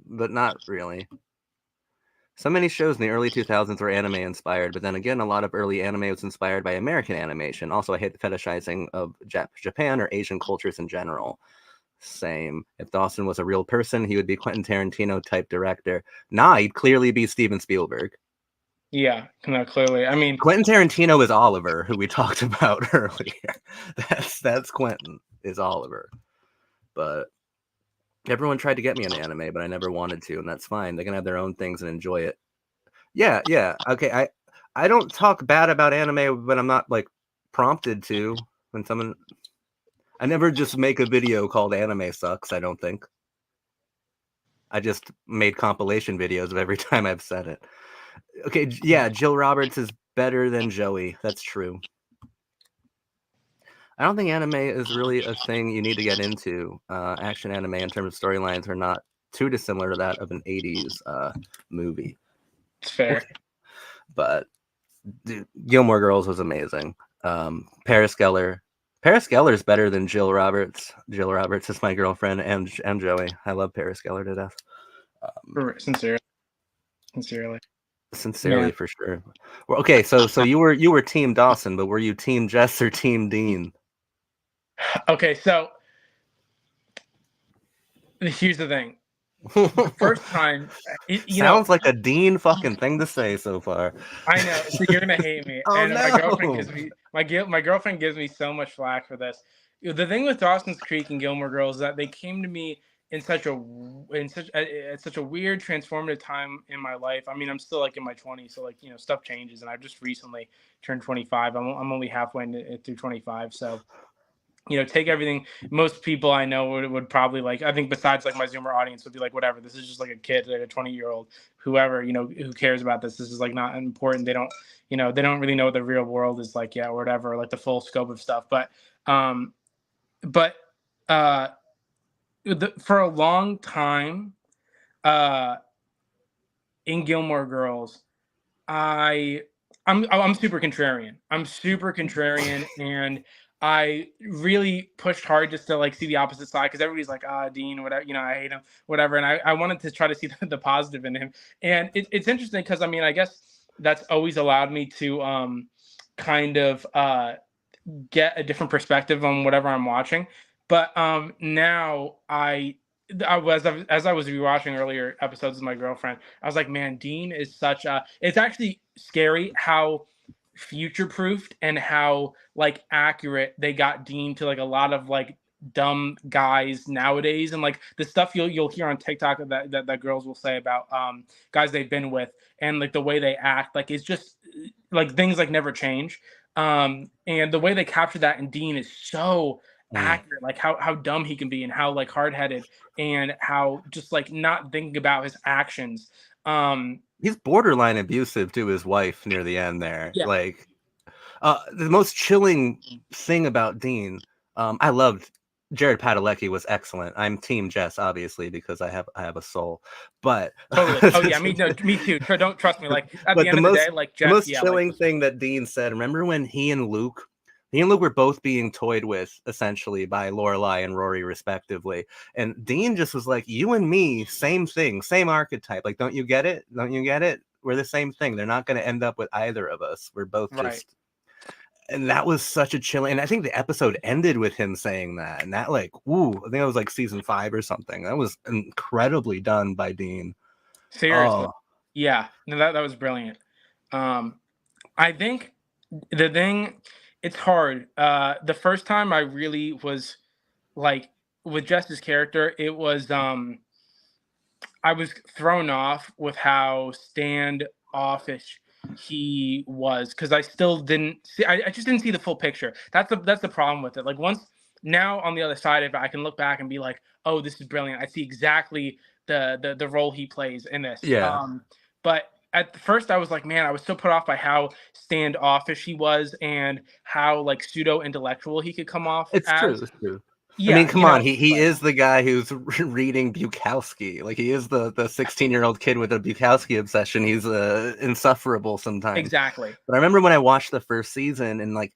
but not really. So many shows in the early 2000s were anime inspired, but then again, a lot of early anime was inspired by American animation. Also, I hate the fetishizing of Japan or Asian cultures in general. Same. If Dawson was a real person, he would be Quentin Tarantino type director. Nah, he'd clearly be Steven Spielberg. Yeah, no, clearly. I mean, Quentin Tarantino is Oliver, who we talked about earlier. That's Quentin is Oliver. But everyone tried to get me into anime, but I never wanted to, and that's fine. They can have their own things and enjoy it. Yeah. Okay, I don't talk bad about anime when I'm not like prompted to. When someone, I never just make a video called "Anime Sucks." I don't think. I just made compilation videos of every time I've said it. Okay, yeah, Jill Roberts is better than Joey. That's true. I don't think anime is really a thing you need to get into. Action anime in terms of storylines are not too dissimilar to that of an 80s movie. It's fair. But Gilmore Girls was amazing. Paris Geller is better than Jill Roberts. Jill Roberts is my girlfriend, and Joey. I love Paris Geller to death. Sincerely, for sure. Well, okay, so you were Team Dawson, but were you Team Jess or Team Dean? Okay, so here's the thing. The first time, sounds like a Dean fucking thing to say so far. I know, so you're gonna hate me. Oh, and no. my girlfriend gives me so much flack for this. The thing with Dawson's Creek and Gilmore Girls is that they came to me in such a at such a weird transformative time in my life. I mean, I'm still like in my 20s, so like stuff changes, and I've just recently turned 25. I'm only halfway through 25, so take everything. Most people I know would probably like. I think besides like my Zoomer audience would be like, whatever. This is just like a kid, like a 20-year-old, whoever who cares about this. This is like not important. They don't really know what the real world is like yet, or whatever, like the full scope of stuff. Um, but uh, for a long time, uh, in Gilmore Girls, I'm super contrarian. I'm super contrarian, and I really pushed hard just to like see the opposite side because everybody's like, Dean, whatever, I hate him, whatever. And I wanted to try to see the positive in him. And it's interesting because I mean, I guess that's always allowed me to kind of get a different perspective on whatever I'm watching. But now as I was rewatching earlier episodes with my girlfriend, I was like, man, Dean is such a. It's actually scary how future proofed and how like accurate they got Dean to like a lot of like dumb guys nowadays, and like the stuff you'll hear on TikTok that girls will say about guys they've been with, and like the way they act, like it's just like things like never change. And the way they capture that in Dean is so accurate, like how dumb he can be and how like hard-headed and how just like not thinking about his actions. He's borderline abusive to his wife near the end there. Yeah. Like the most chilling thing about Dean, I loved Jared Padalecki was excellent. I'm Team Jess, obviously, because I have a soul. But totally. Oh yeah, me too. Don't trust me. Like at the end of the day, like Jess, the most yeah, chilling like, thing that Dean said. Remember when he and Luke were both being toyed with essentially by Lorelai and Rory, respectively. And Dean just was like, "You and me, same thing, same archetype. Like, don't you get it? Don't you get it? We're the same thing. They're not going to end up with either of us. We're both right. just." And that was such a chilling. And I think the episode ended with him saying that. And that, like, woo, I think it was like season 5 or something. That was incredibly done by Dean. Seriously. Oh. Yeah. No, that was brilliant. I think the thing, it's hard. The first time I really was like with Jess's character, it was I was thrown off with how standoffish he was because I still didn't see. I just didn't see the full picture. That's the problem with it. Like once now on the other side of it, I can look back and be like, oh, this is brilliant. I see exactly the role he plays in this. Yeah. But at first I was like, man, I was so put off by how standoffish he was and how like pseudo intellectual he could come off. It's true. It's true. Yeah, I mean, come on. He is the guy who's reading Bukowski. Like he is the 16-year-old kid with a Bukowski obsession. He's insufferable sometimes. Exactly. But I remember when I watched the first season, and like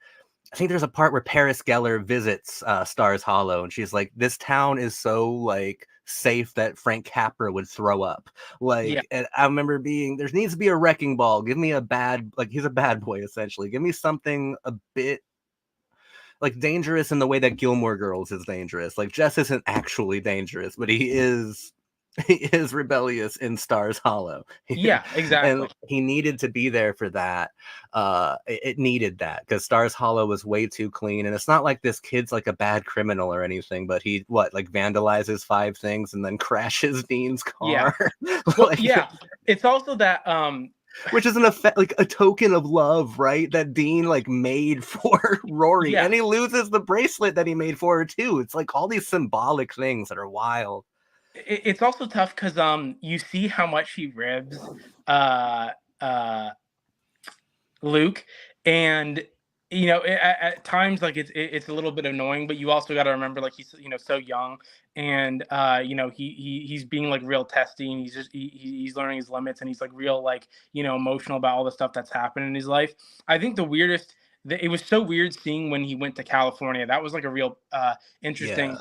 I think there's a part where Paris Geller visits Stars Hollow, and she's like, "This town is so like safe that Frank Capra would throw up." Like, yeah. And I remember there needs to be a wrecking ball. Give me he's a bad boy essentially. Give me something a bit like dangerous in the way that Gilmore Girls is dangerous. Like Jess isn't actually dangerous, but he is rebellious in Stars Hollow. Yeah, exactly. And he needed to be there for that. It needed that because Stars Hollow was way too clean. And it's not like this kid's like a bad criminal or anything, but he like vandalizes 5 things and then crashes Dean's car. Yeah. Well, yeah. It's also that which is an effect, like a token of love, right? That Dean like made for Rory, and he loses the bracelet that he made for her too. It's like all these symbolic things that are wild. It's also tough because you see how much he ribs Luke, and at times like it's a little bit annoying, but you also got to remember like he's so young, and he's being like real testy, and he's learning his limits, and he's like real like emotional about all the stuff that's happened in his life. I think it was so weird seeing when he went to California. That was like a real interesting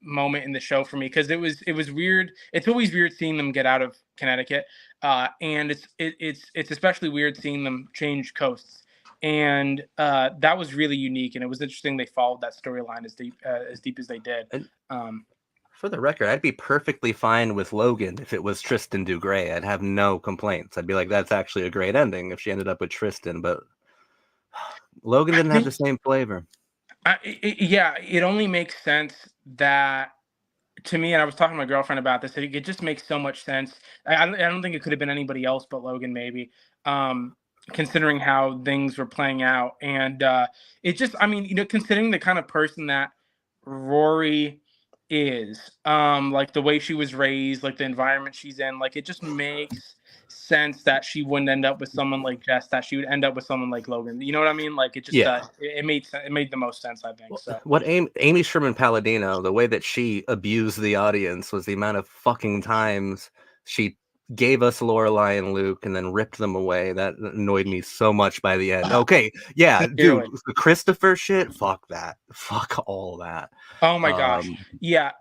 moment in the show for me because it was weird. It's always weird seeing them get out of Connecticut, and it's especially weird seeing them change coasts. And that was really unique, and it was interesting they followed that storyline as deep as they did. For the record, I'd be perfectly fine with Logan if it was Tristan Dugray. I'd have no complaints. I'd be like, that's actually a great ending if she ended up with Tristan, but Logan didn't have the same flavor. It only makes sense that to me, and I was talking to my girlfriend about this, it just makes so much sense. I don't think it could have been anybody else but Logan, maybe, considering how things were playing out. And it just, I mean, considering the kind of person that Rory is, like the way she was raised, like the environment she's in, like it just makes sense that she wouldn't end up with someone like Jess, that she would end up with someone like Logan. You know what I mean? Like it just, Yeah. it made the most sense, I think. So What Amy Sherman Palladino, the way that she abused the audience was the amount of fucking times she gave us Lorelai and Luke and then ripped them away. That annoyed me so much by the end. Okay, yeah, dude, sincerely. the Christopher shit, fuck that. Fuck all that. Oh my gosh. Yeah.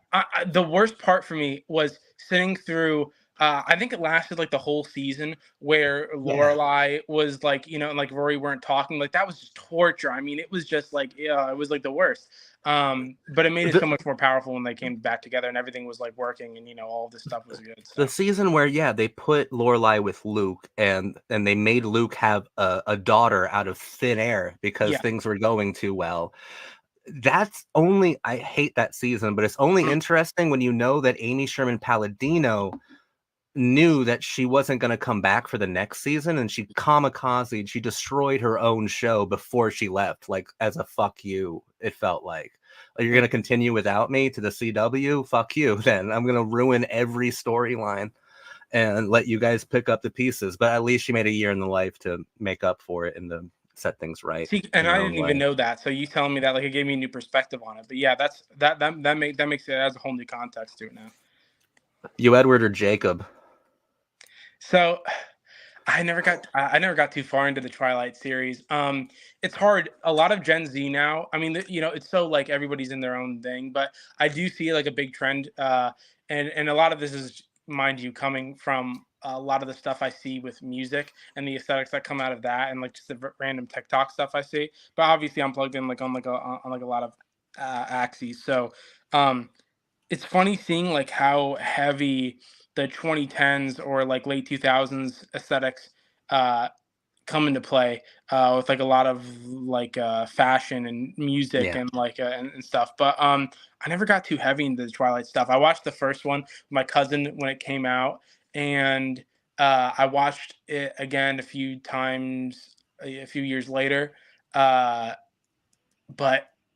The worst part for me was sitting through. I think it lasted like the whole season where Yeah. Lorelai was like, and like Rory weren't talking. Like that was just torture. I mean, it was just like, yeah, it was like the worst. But it made it so much more powerful when they came back together and everything was like working and all this stuff was good. So. The season where they put Lorelai with Luke and they made Luke have a daughter out of thin air because Yeah. things were going too well. That's only, I hate that season, but it's only interesting when you know that Amy Sherman Palladino knew that she wasn't going to come back for the next season, and she kamikazed, she destroyed her own show before she left, like as a fuck you. It felt like you're going to continue without me to the CW. Fuck you. Then I'm going to ruin every storyline and let you guys pick up the pieces. But at least she made a year in the life to make up for it and to set things right. See, and I didn't even know that. So you telling me that, like, it gave me a new perspective on it. But yeah, that makes it as a whole new context to it now. You Edward or Jacob? So I never got too far into the Twilight series. It's hard. A lot of Gen Z now. I mean, it's so like everybody's in their own thing, but I do see like a big trend. And a lot of this is, mind you, coming from a lot of the stuff I see with music and the aesthetics that come out of that, and like just the random TikTok stuff I see. But obviously, I'm plugged in like on a lot of axes. So, it's funny seeing like how heavy the 2010s or like late 2000s aesthetics uh, come into play with like a lot of like fashion and music and like and stuff. But I never got too heavy into the Twilight stuff. I watched the first one with my cousin when it came out, and I watched it again a few times a few years later. But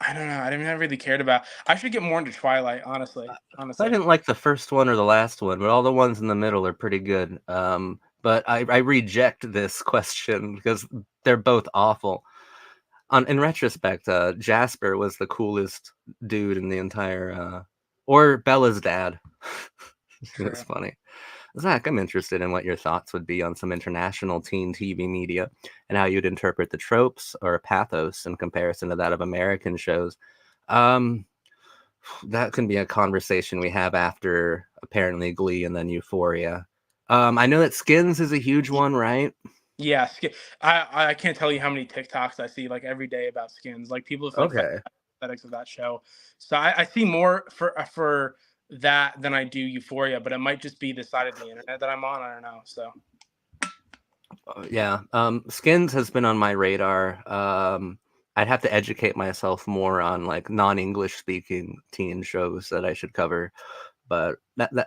I don't know. I never really cared about. I should get more into Twilight, honestly. I didn't like the first one or the last one, but all the ones in the middle are pretty good. But I reject this question because they're both awful. In retrospect, Jasper was the coolest dude in the entire, or Bella's dad. It was funny. Zach, I'm interested in what your thoughts would be on some international teen TV media and how you'd interpret the tropes or pathos in comparison to that of American shows. That can be a conversation we have after apparently Glee and then Euphoria. I know that Skins is a huge one, right? Yeah, I can't tell you how many TikToks I see like every day about Skins. Like people have like aesthetics of that show. So I see more for that than I do Euphoria, but it might just be the side of the internet that I'm on. I don't know. So yeah, Skins has been on my radar. I'd have to educate myself more on like non-English speaking teen shows that I should cover, but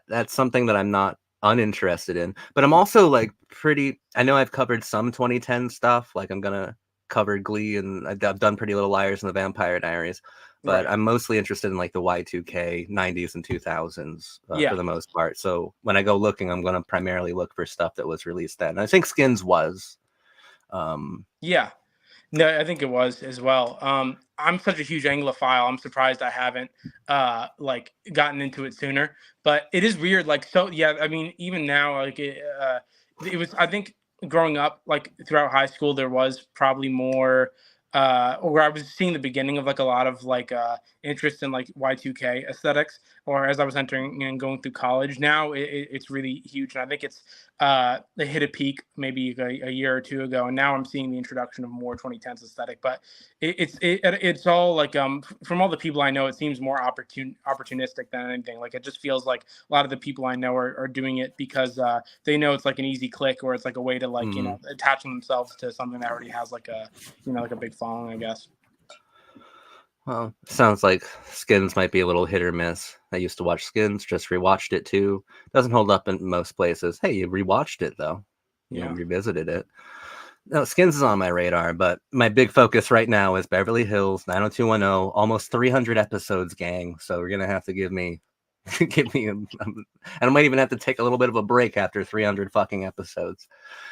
that's something that I'm not uninterested in. But I'm also like I know I've covered some 2010 stuff, like I'm gonna cover Glee and I've done Pretty Little Liars and The Vampire Diaries, but I'm mostly interested in like the Y2K 90s and 2000s for the most part. So when I go looking, I'm gonna primarily look for stuff that was released then. And I think Skins was. No, I think it was as well. I'm such a huge Anglophile. I'm surprised I haven't like gotten into it sooner. But it is weird. Like, so yeah. I mean, even now, like it was. I think growing up, like throughout high school, there was probably more. Or I was seeing the beginning of like a lot of like interest in like Y2K aesthetics, or as I was entering and going through college. Now it's really huge, and I think they hit a peak maybe a year or two ago, and now I'm seeing the introduction of more 2010s aesthetic. But it's all like from all the people I know, it seems more opportunistic than anything. Like it just feels like a lot of the people I know are doing it because they know it's like an easy click, or it's like a way to like attach themselves to something that already has like a like a big following, I guess. Well, sounds like Skins might be a little hit or miss. I used to watch Skins, just rewatched it too. Doesn't hold up in most places. Hey, you rewatched it though. You Yeah. revisited it. No, Skins is on my radar, but my big focus right now is Beverly Hills 90210, almost 300 episodes, gang. So we're gonna have to give me, and I might even have to take a little bit of a break after 300 fucking episodes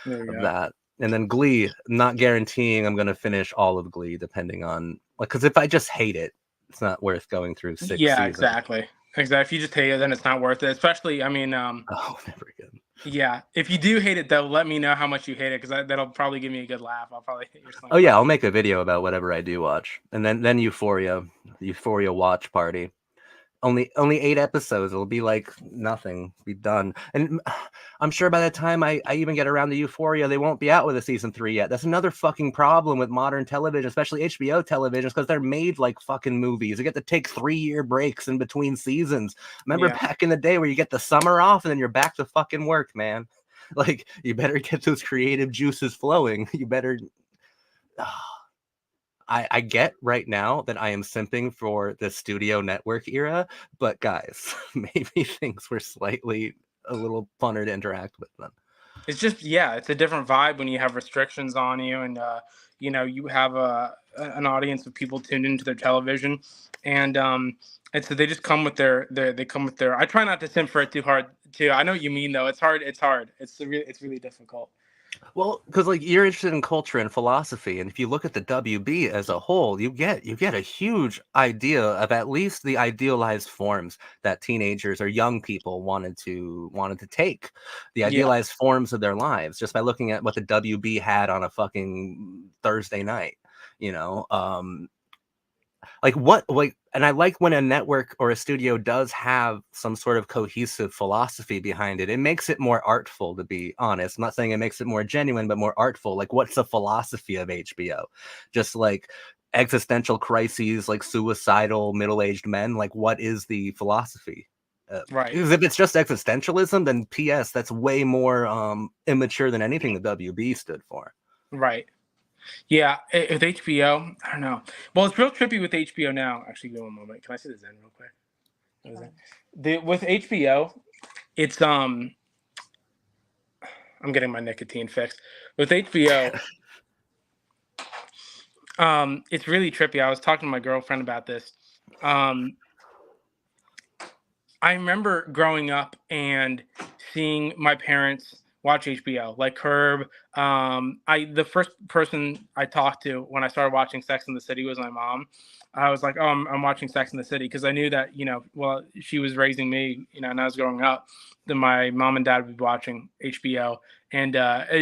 There you of go. that. And then Glee, not guaranteeing I'm gonna finish all of Glee, depending on because if I just hate it, it's not worth going through 6 Yeah, seasons. exactly. If you just hate it, then it's not worth it. Especially, I mean, Oh, never again. yeah. If you do hate it, though, let me know how much you hate it because that'll probably give me a good laugh. I'll probably hit your Oh something yeah, about. I'll make a video about whatever I do watch, and then Euphoria watch party. Only 8 episodes. It'll be like nothing. Be done. And I'm sure by the time I even get around to Euphoria, they won't be out with a season 3 yet. That's another fucking problem with modern television, especially HBO television, because they're made like fucking movies. You get to take 3-year breaks in between seasons. Remember Yeah. back in the day where you get the summer off and then you're back to fucking work, man. Like you better get those creative juices flowing. You better. I get right now that I am simping for the studio network era, but guys, maybe things were slightly a little funner to interact with them. It's just, yeah, it's a different vibe when you have restrictions on you, and you have an audience of people tuned into their television, and so they just come with they come with their. I try not to simp for it too hard too. I know what you mean though. It's hard. It's hard. It's really difficult. Well, because like you're interested in culture and philosophy, and if you look at the WB as a whole, you get a huge idea of at least the idealized forms that teenagers or young people wanted to take, the Yeah. idealized forms of their lives, just by looking at what the WB had on a fucking Thursday night. You know, and I like when a network or a studio does have some sort of cohesive philosophy behind it. It makes it more artful, to be honest. I'm not saying it makes it more genuine, but more artful. Like, what's the philosophy of HBO? Just like existential crises, like suicidal middle-aged men. Like, what is the philosophy? Right. Because if it's just existentialism, then P.S. That's way more immature than anything the WB stood for. Right. Yeah. With HBO, I don't know. Well, it's real trippy with HBO now. Actually, give me a moment. Can I see the Zen real quick? What is that? With HBO, it's I'm getting my nicotine fixed. With HBO, it's really trippy. I was talking to my girlfriend about this. Um, I remember growing up and seeing my parents watch HBO, like Curb. The first person I talked to when I started watching Sex in the City was my mom. I was like, "Oh, I'm watching Sex in the City," because I knew that well, she was raising me, and I was growing up. Then my mom and dad would be watching HBO, and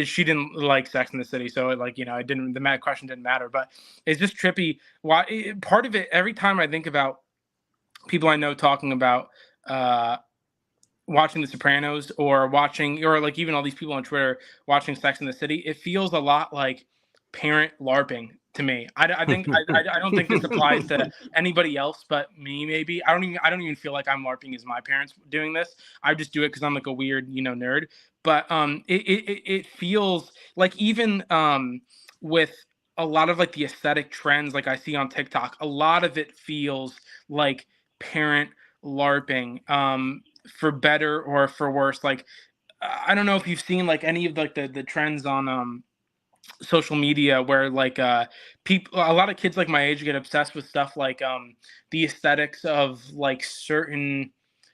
she didn't like Sex in the City, so I didn't. The mad question didn't matter, but it's just trippy. Why part of it? Every time I think about people I know talking about uh, watching The Sopranos or like even all these people on Twitter watching Sex in the City, it feels a lot like parent LARPing to me. I don't think this applies to anybody else but me. Maybe I don't even feel like I'm LARPing as my parents doing this. I just do it because I'm like a weird nerd. But it feels like even with a lot of like the aesthetic trends like I see on TikTok, a lot of it feels like parent LARPing, for better or for worse. Like I don't know if you've seen like any of like the trends on social media where like people a lot of kids like my age get obsessed with stuff like the aesthetics of like certain,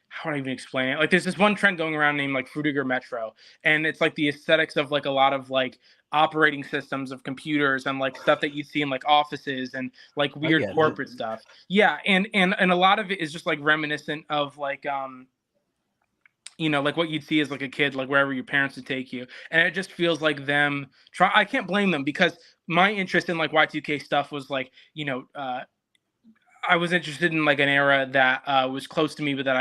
how do I even explain it? Like there's this one trend going around named like Fruitiger Metro, and it's like the aesthetics of like a lot of like operating systems of computers and like stuff that you'd see in like offices and like I weird get it. corporate stuff. Yeah, and a lot of it is just like reminiscent of like like what you'd see as like a kid, like wherever your parents would take you. And it just feels like them try. I can't blame them because my interest in like Y2K stuff was like, I was interested in like an era that was close to me, but that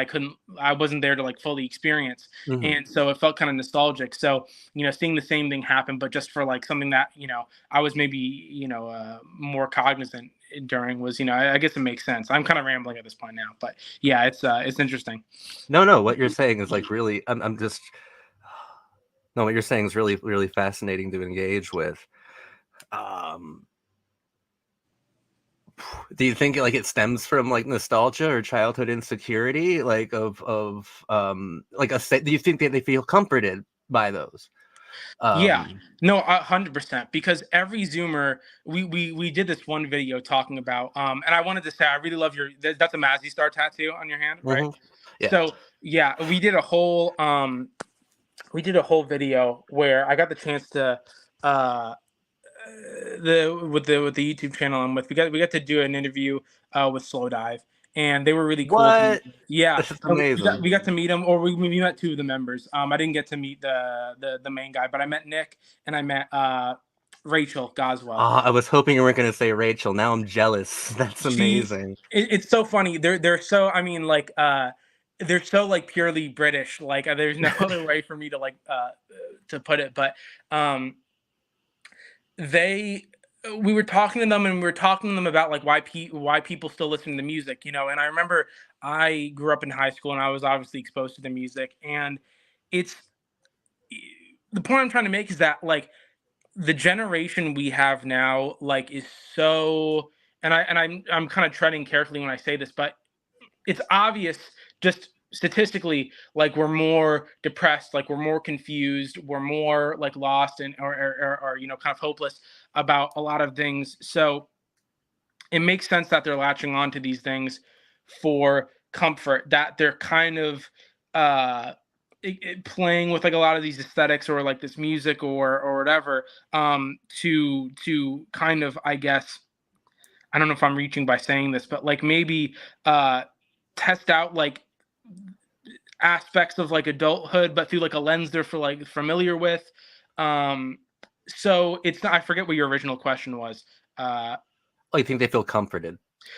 I wasn't there to like fully experience. Mhm. And so it felt kind of nostalgic. So, seeing the same thing happen, but just for like something that, I was maybe, more cognizant during was, I guess it makes sense. I'm kind of rambling at this point now, but yeah, it's interesting. No, what you're saying is like really. I'm just. No, what you're saying is really, really fascinating to engage with. Um, Do you think like it stems from like nostalgia or childhood insecurity, like like do you think that they feel comforted by those? Yeah, no, 100%. Because every Zoomer, we did this one video talking about, and I wanted to say I really love that's a Mazzy Star tattoo on your hand, right? Yeah. So yeah, we did a whole video where I got the chance to uh with the YouTube channel I'm with. We got to do an interview with Slow Dive, and they were really cool to meet. What? Yeah, That's we amazing. got to meet them, or we met two of the members. I didn't get to meet the main guy, but I met Nick and I met Rachel Goswell. I was hoping you weren't going to say Rachel. Now I'm jealous. That's amazing. It's so funny. They're so, I mean, like they're so like purely British. Like there's no other way for me to like to put it, but they we were talking to them, and we were talking to them about like why people still listen to music, and I remember I grew up in high school and I was obviously exposed to the music, and it's the point I'm trying to make is that like the generation we have now like is so, and I'm kind of treading carefully when I say this, but it's obvious just statistically, like we're more depressed, like we're more confused, we're more like lost and or kind of hopeless about a lot of things. So it makes sense that they're latching on to these things for comfort, that they're kind of uh playing with like a lot of these aesthetics or like this music or whatever, to kind of, I guess, I don't know if I'm reaching by saying this, but like maybe test out like aspects of like adulthood, but through like a lens they're for like familiar with. Um, so it's not, I forget what your original question was. Oh, you think they feel comforted?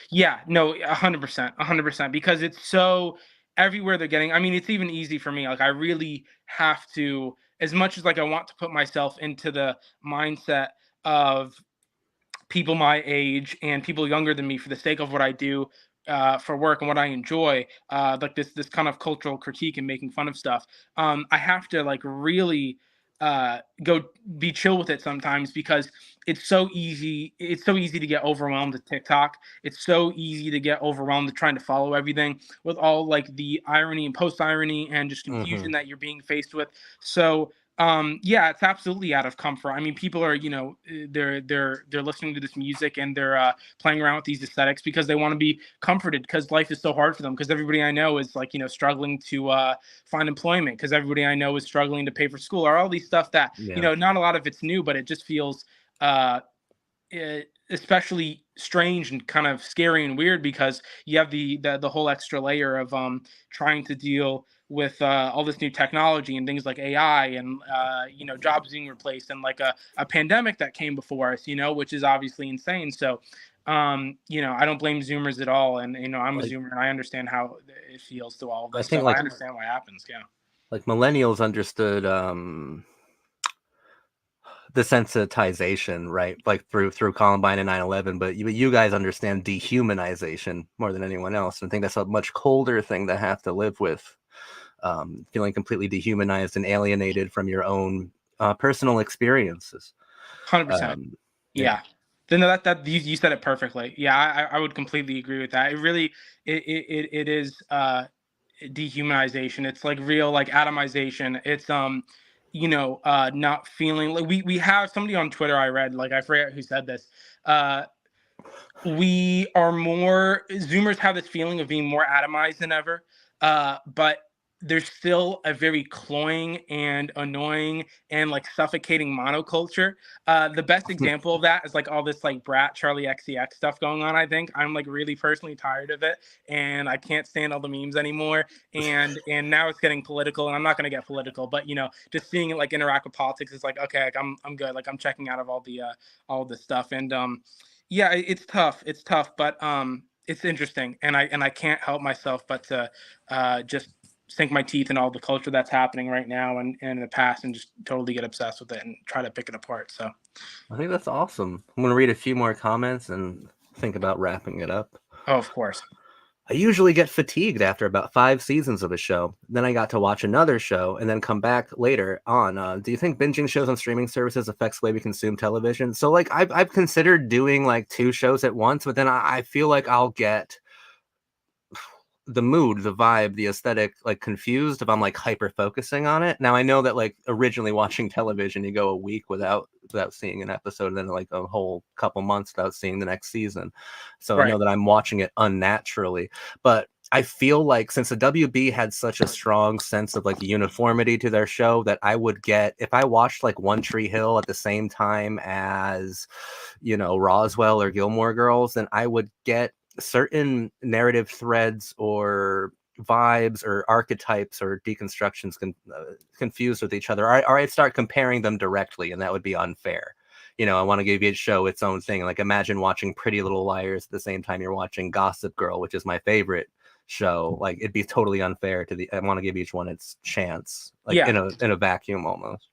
Yeah, no, 100%, 100%, because it's so everywhere they're getting. I mean, it's even easy for me. Like I really have to, as much as like I want to put myself into the mindset of people my age and people younger than me for the sake of what I do for work and what I enjoy, like this kind of cultural critique and making fun of stuff. I have to like really go be chill with it sometimes, because it's so easy. It's so easy to get overwhelmed with TikTok. It's so easy to get overwhelmed with trying to follow everything with all like the irony and post irony and just confusion that you're being faced with. So yeah, it's absolutely out of comfort. I mean, people are, they're listening to this music and they're playing around with these aesthetics because they want to be comforted, because life is so hard for them, because everybody I know is like, struggling to find employment, because everybody I know is struggling to pay for school, or all these stuff that, not a lot of it's new, but it just feels uh especially strange and kind of scary and weird, because you have the whole extra layer of trying to deal with all this new technology and things like AI and jobs being replaced, and like a pandemic that came before us, which is obviously insane. So I don't blame Zoomers at all, and I'm a Zoomer and I understand how it feels to all of this stuff. I understand what happens. Yeah, like millennials understood the sensitization, right? Like through Columbine and 9/11, but you guys understand dehumanization more than anyone else, and I think that's a much colder thing to have to live with, feeling completely dehumanized and alienated from your own personal experiences. 100%. Yeah. Then that you said it perfectly. Yeah, I would completely agree with that. It really it is dehumanization. It's like real like atomization. It's not feeling like we have somebody on Twitter I read, like I forget who said this. We are more Zoomers have this feeling of being more atomized than ever, but there's still a very cloying and annoying and like suffocating monoculture. The best example of that is like all this like brat Charlie XCX stuff going on. I think I'm like really personally tired of it, and I can't stand all the memes anymore. And now it's getting political, and I'm not gonna get political, but just seeing it like interact with politics is like, okay, like, I'm good. Like I'm checking out of all this stuff, and yeah, it's tough. It's tough, but it's interesting, and I can't help myself but to just sink my teeth in all the culture that's happening right now and in the past, and just totally get obsessed with it and try to pick it apart. So I think that's awesome. I'm going to read a few more comments and think about wrapping it up. Oh, of course. I usually get fatigued after about 5 seasons of a show. Then I got to watch another show and then come back later on. Do you think binging shows on streaming services affects the way we consume television? So like I've considered doing like 2 shows at once, but then I feel like I'll get the mood, the vibe, the aesthetic, like confused if I'm like hyper focusing on it. Now I know that like originally watching television, you go a week without seeing an episode, and then like a whole couple months without seeing the next season. So I know that I'm watching it unnaturally, but I feel like since the WB had such a strong sense of like uniformity to their show, that I would get if I watched like One Tree Hill at the same time as, you know, Roswell or Gilmore Girls, then I would get certain narrative threads or vibes or archetypes or deconstructions confused with each other, or I'd start comparing them directly, and that would be unfair. You know, I want to give each show its own thing. Like imagine watching Pretty Little Liars at the same time you're watching Gossip Girl, which is my favorite show. Like it'd be totally unfair to the. I want to give each one its chance, like in a vacuum almost.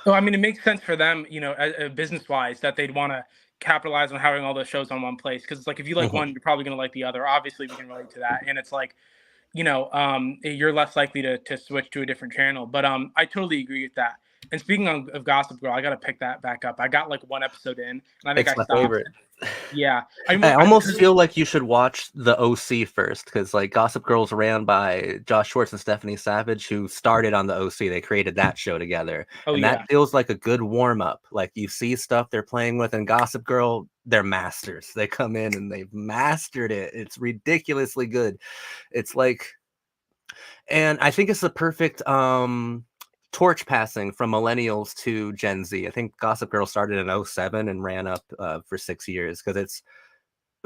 So I mean, it makes sense for them, you know, business wise, that they'd want to capitalize on having all those shows on one place, because it's like if you like one, you're probably going to like the other. Obviously, we can relate to that, and it's like, you know, you're less likely to switch to a different channel. But I totally agree with that. And speaking of Gossip Girl, I got to pick that back up. I got like 1 episode in, and I think It's my stopped. favorite. Yeah, I almost feel like you should watch the OC first, because like Gossip Girl's ran by Josh Schwartz and Stephanie Savage, who started on the OC. They created that show together, and that feels like a good warm up. Like you see stuff they're playing with, and Gossip Girl, they're masters. They come in and they've mastered it. It's ridiculously good. It's like, and I think it's the perfect torch passing from millennials to Gen Z. I think Gossip Girl started in 2007 and ran up for 6 years, because it's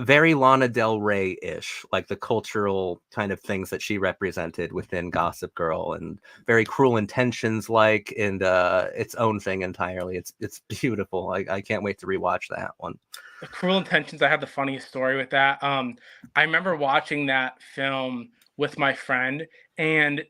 very Lana Del Rey-ish, like the cultural kind of things that she represented within Gossip Girl, and very Cruel Intentions like, and its own thing entirely. It's beautiful. I can't wait to rewatch that one. Cruel Intentions, I had the funniest story with that. I remember watching that film with my friend, and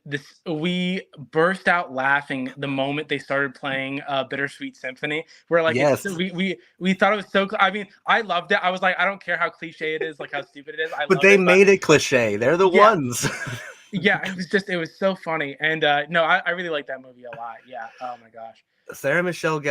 we burst out laughing the moment they started playing Bittersweet Symphony. We're like, yes. we thought it was so. I mean, I loved it. I was like, I don't care how cliche it is, like how stupid it is. But they made it cliche. They're the ones. Yeah, it was so funny. And no, I really like that movie a lot. Yeah. Oh my gosh. Sarah Michelle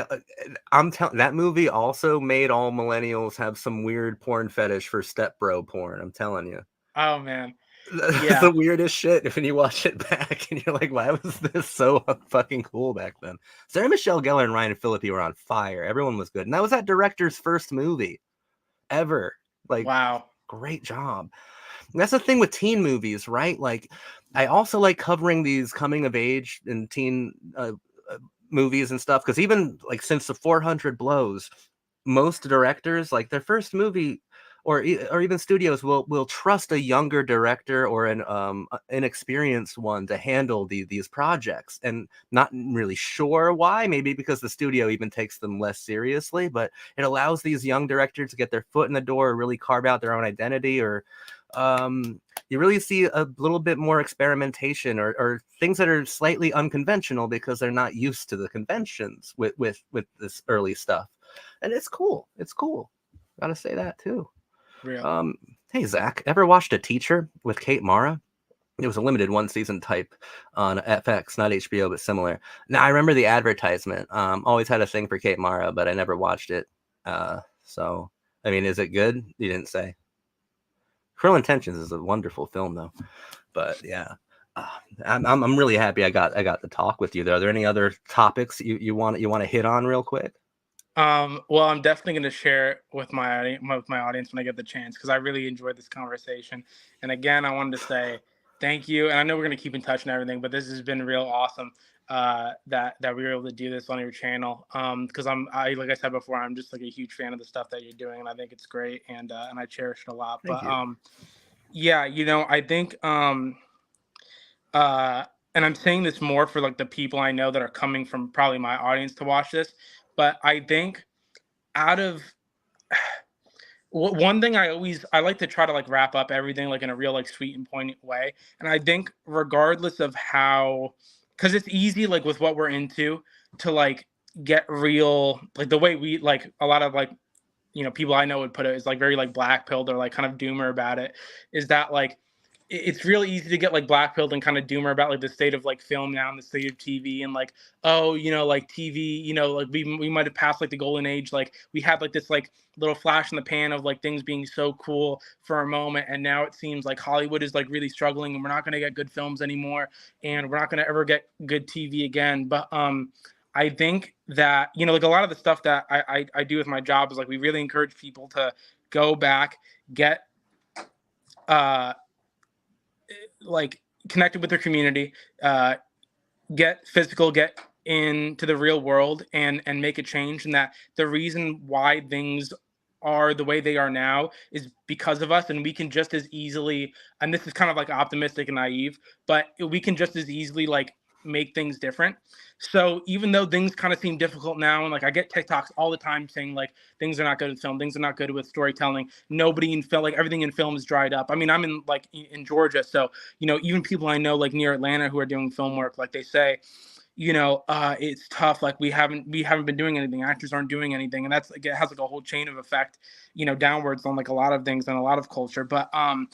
I'm telling, that movie also made all millennials have some weird porn fetish for stepbro porn. I'm telling you. Oh man. That's the weirdest shit when you watch it back and you're like, why was this so fucking cool back then? Sarah Michelle Gellar and Ryan Phillippe were on fire. Everyone was good. And that was that director's first movie ever. Like, wow. Great job. And that's the thing with teen movies, right? Like, I also like covering these coming of age and teen movies and stuff, because even like since the 400 Blows, most directors, like their first movie, or even studios will trust a younger director or an inexperienced one to handle these projects, and not really sure why. Maybe because the studio even takes them less seriously, but it allows these young directors to get their foot in the door, or really carve out their own identity, or you really see a little bit more experimentation, or things that are slightly unconventional because they're not used to the conventions with this early stuff. And it's cool. It's cool. Gotta say that too. Real. Hey, Zach, ever watched A Teacher with Kate Mara? It was a limited 1-season type on FX, not HBO, but similar. Now, I remember the advertisement. Always had a thing for Kate Mara, but I never watched it. So, I mean, is it good? You didn't say. Cruel Intentions is a wonderful film, though. But yeah, I'm really happy I got to talk with you. There, are there any other topics you want to hit on real quick? Well, I'm definitely going to share it with my audience when I get the chance, because I really enjoyed this conversation. And again, I wanted to say thank you. And I know we're going to keep in touch and everything, but this has been real awesome that we were able to do this on your channel. Because like I said before, I'm just like a huge fan of the stuff that you're doing, and I think it's great, and I cherish it a lot. Thank you. Yeah, you know, I think and I'm saying this more for like the people I know that are coming from probably my audience to watch this. But I think out of one thing I like to try to like wrap up everything like in a real like sweet and poignant way. And I think regardless of how, because it's easy like with what we're into to like get real, like the way we like a lot of like, you know, people I know would put it is like very like black pilled or like kind of doomer about it, is that like it's really easy to get like blackpilled and kind of doomer about like the state of like film now and the state of TV and like, oh, like TV, like we might have passed like the golden age. Like we had like this like little flash in the pan of like things being so cool for a moment, and now it seems like Hollywood is like really struggling, and we're not going to get good films anymore, and we're not going to ever get good TV again. But I think that like a lot of the stuff that I do with my job is like we really encourage people to go back, get like connected with their community, get physical, get into the real world, and make a change. And that the reason why things are the way they are now is because of us, and we can just as easily, and this is kind of like optimistic and naive, but we can just as easily like make things different. So even though things kind of seem difficult now, and like I get TikToks all the time saying like things are not good with film, things are not good with storytelling, nobody in film, like everything in film is dried up. I mean, I'm in Georgia, so even people I know like near Atlanta who are doing film work, like they say, it's tough. Like we haven't been doing anything. Actors aren't doing anything, and that's like, it has like a whole chain of effect, downwards on like a lot of things and a lot of culture. But I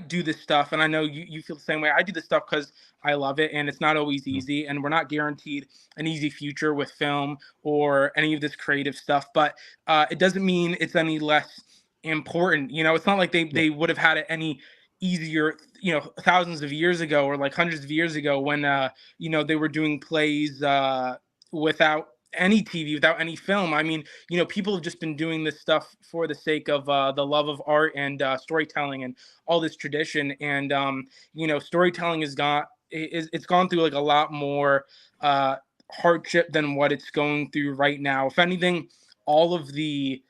do this stuff, and I know you feel the same way. I do this stuff because I love it, and it's not always easy, and we're not guaranteed an easy future with film or any of this creative stuff. But it doesn't mean it's any less important. It's not like they would have had it any easier, thousands of years ago or like hundreds of years ago when they were doing plays without any TV, without any film. I mean, people have just been doing this stuff for the sake of the love of art and storytelling and all this tradition. And storytelling it's gone through like a lot more hardship than what it's going through right now. If anything, all of the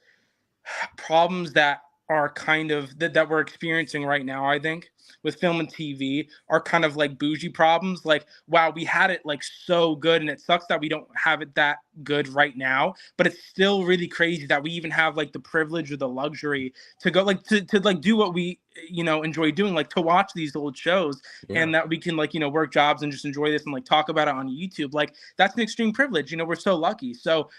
problems that are kind of that we're experiencing right now, I think, with film and TV are kind of like bougie problems. Like, wow, we had it like so good, and it sucks that we don't have it that good right now. But it's still really crazy that we even have like the privilege or the luxury to go like to like do what we enjoy doing, like to watch these old shows, and that we can like work jobs and just enjoy this and like talk about it on YouTube. Like that's an extreme privilege. We're so lucky. So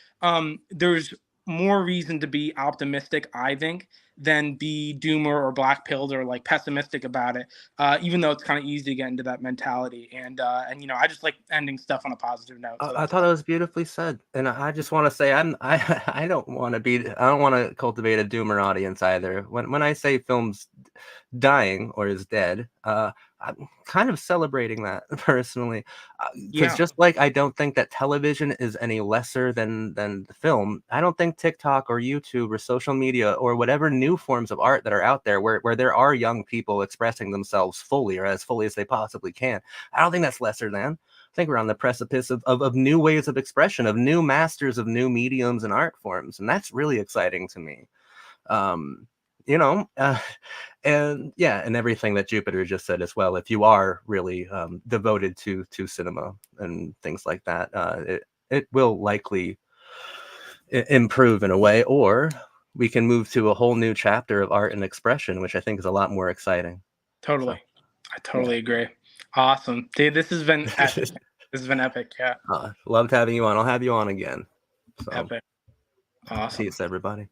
there's more reason to be optimistic, I think, than be doomer or black pilled or like pessimistic about it. Even though it's kind of easy to get into that mentality, and I just like ending stuff on a positive note. So I thought that was beautifully said, and I just want to say I don't want to cultivate a doomer audience either. When I say film's dying or is dead, I'm kind of celebrating that personally, because just like I don't think that television is any lesser than the film, I don't think TikTok or YouTube or social media or whatever new forms of art that are out there where there are young people expressing themselves fully or as fully as they possibly can, I don't think that's lesser than. I think we're on the precipice of new ways of expression, of new masters of new mediums and art forms, and that's really exciting to me. And everything that Jupiter just said as well. If you are really devoted to cinema and things like that, it will likely improve in a way, or we can move to a whole new chapter of art and expression, which I think is a lot more exciting. Totally, so, I totally agree. Awesome, dude. This has been epic. This has been epic. Yeah. Loved having you on. I'll have you on again. So. Epic. Awesome. Peace, everybody.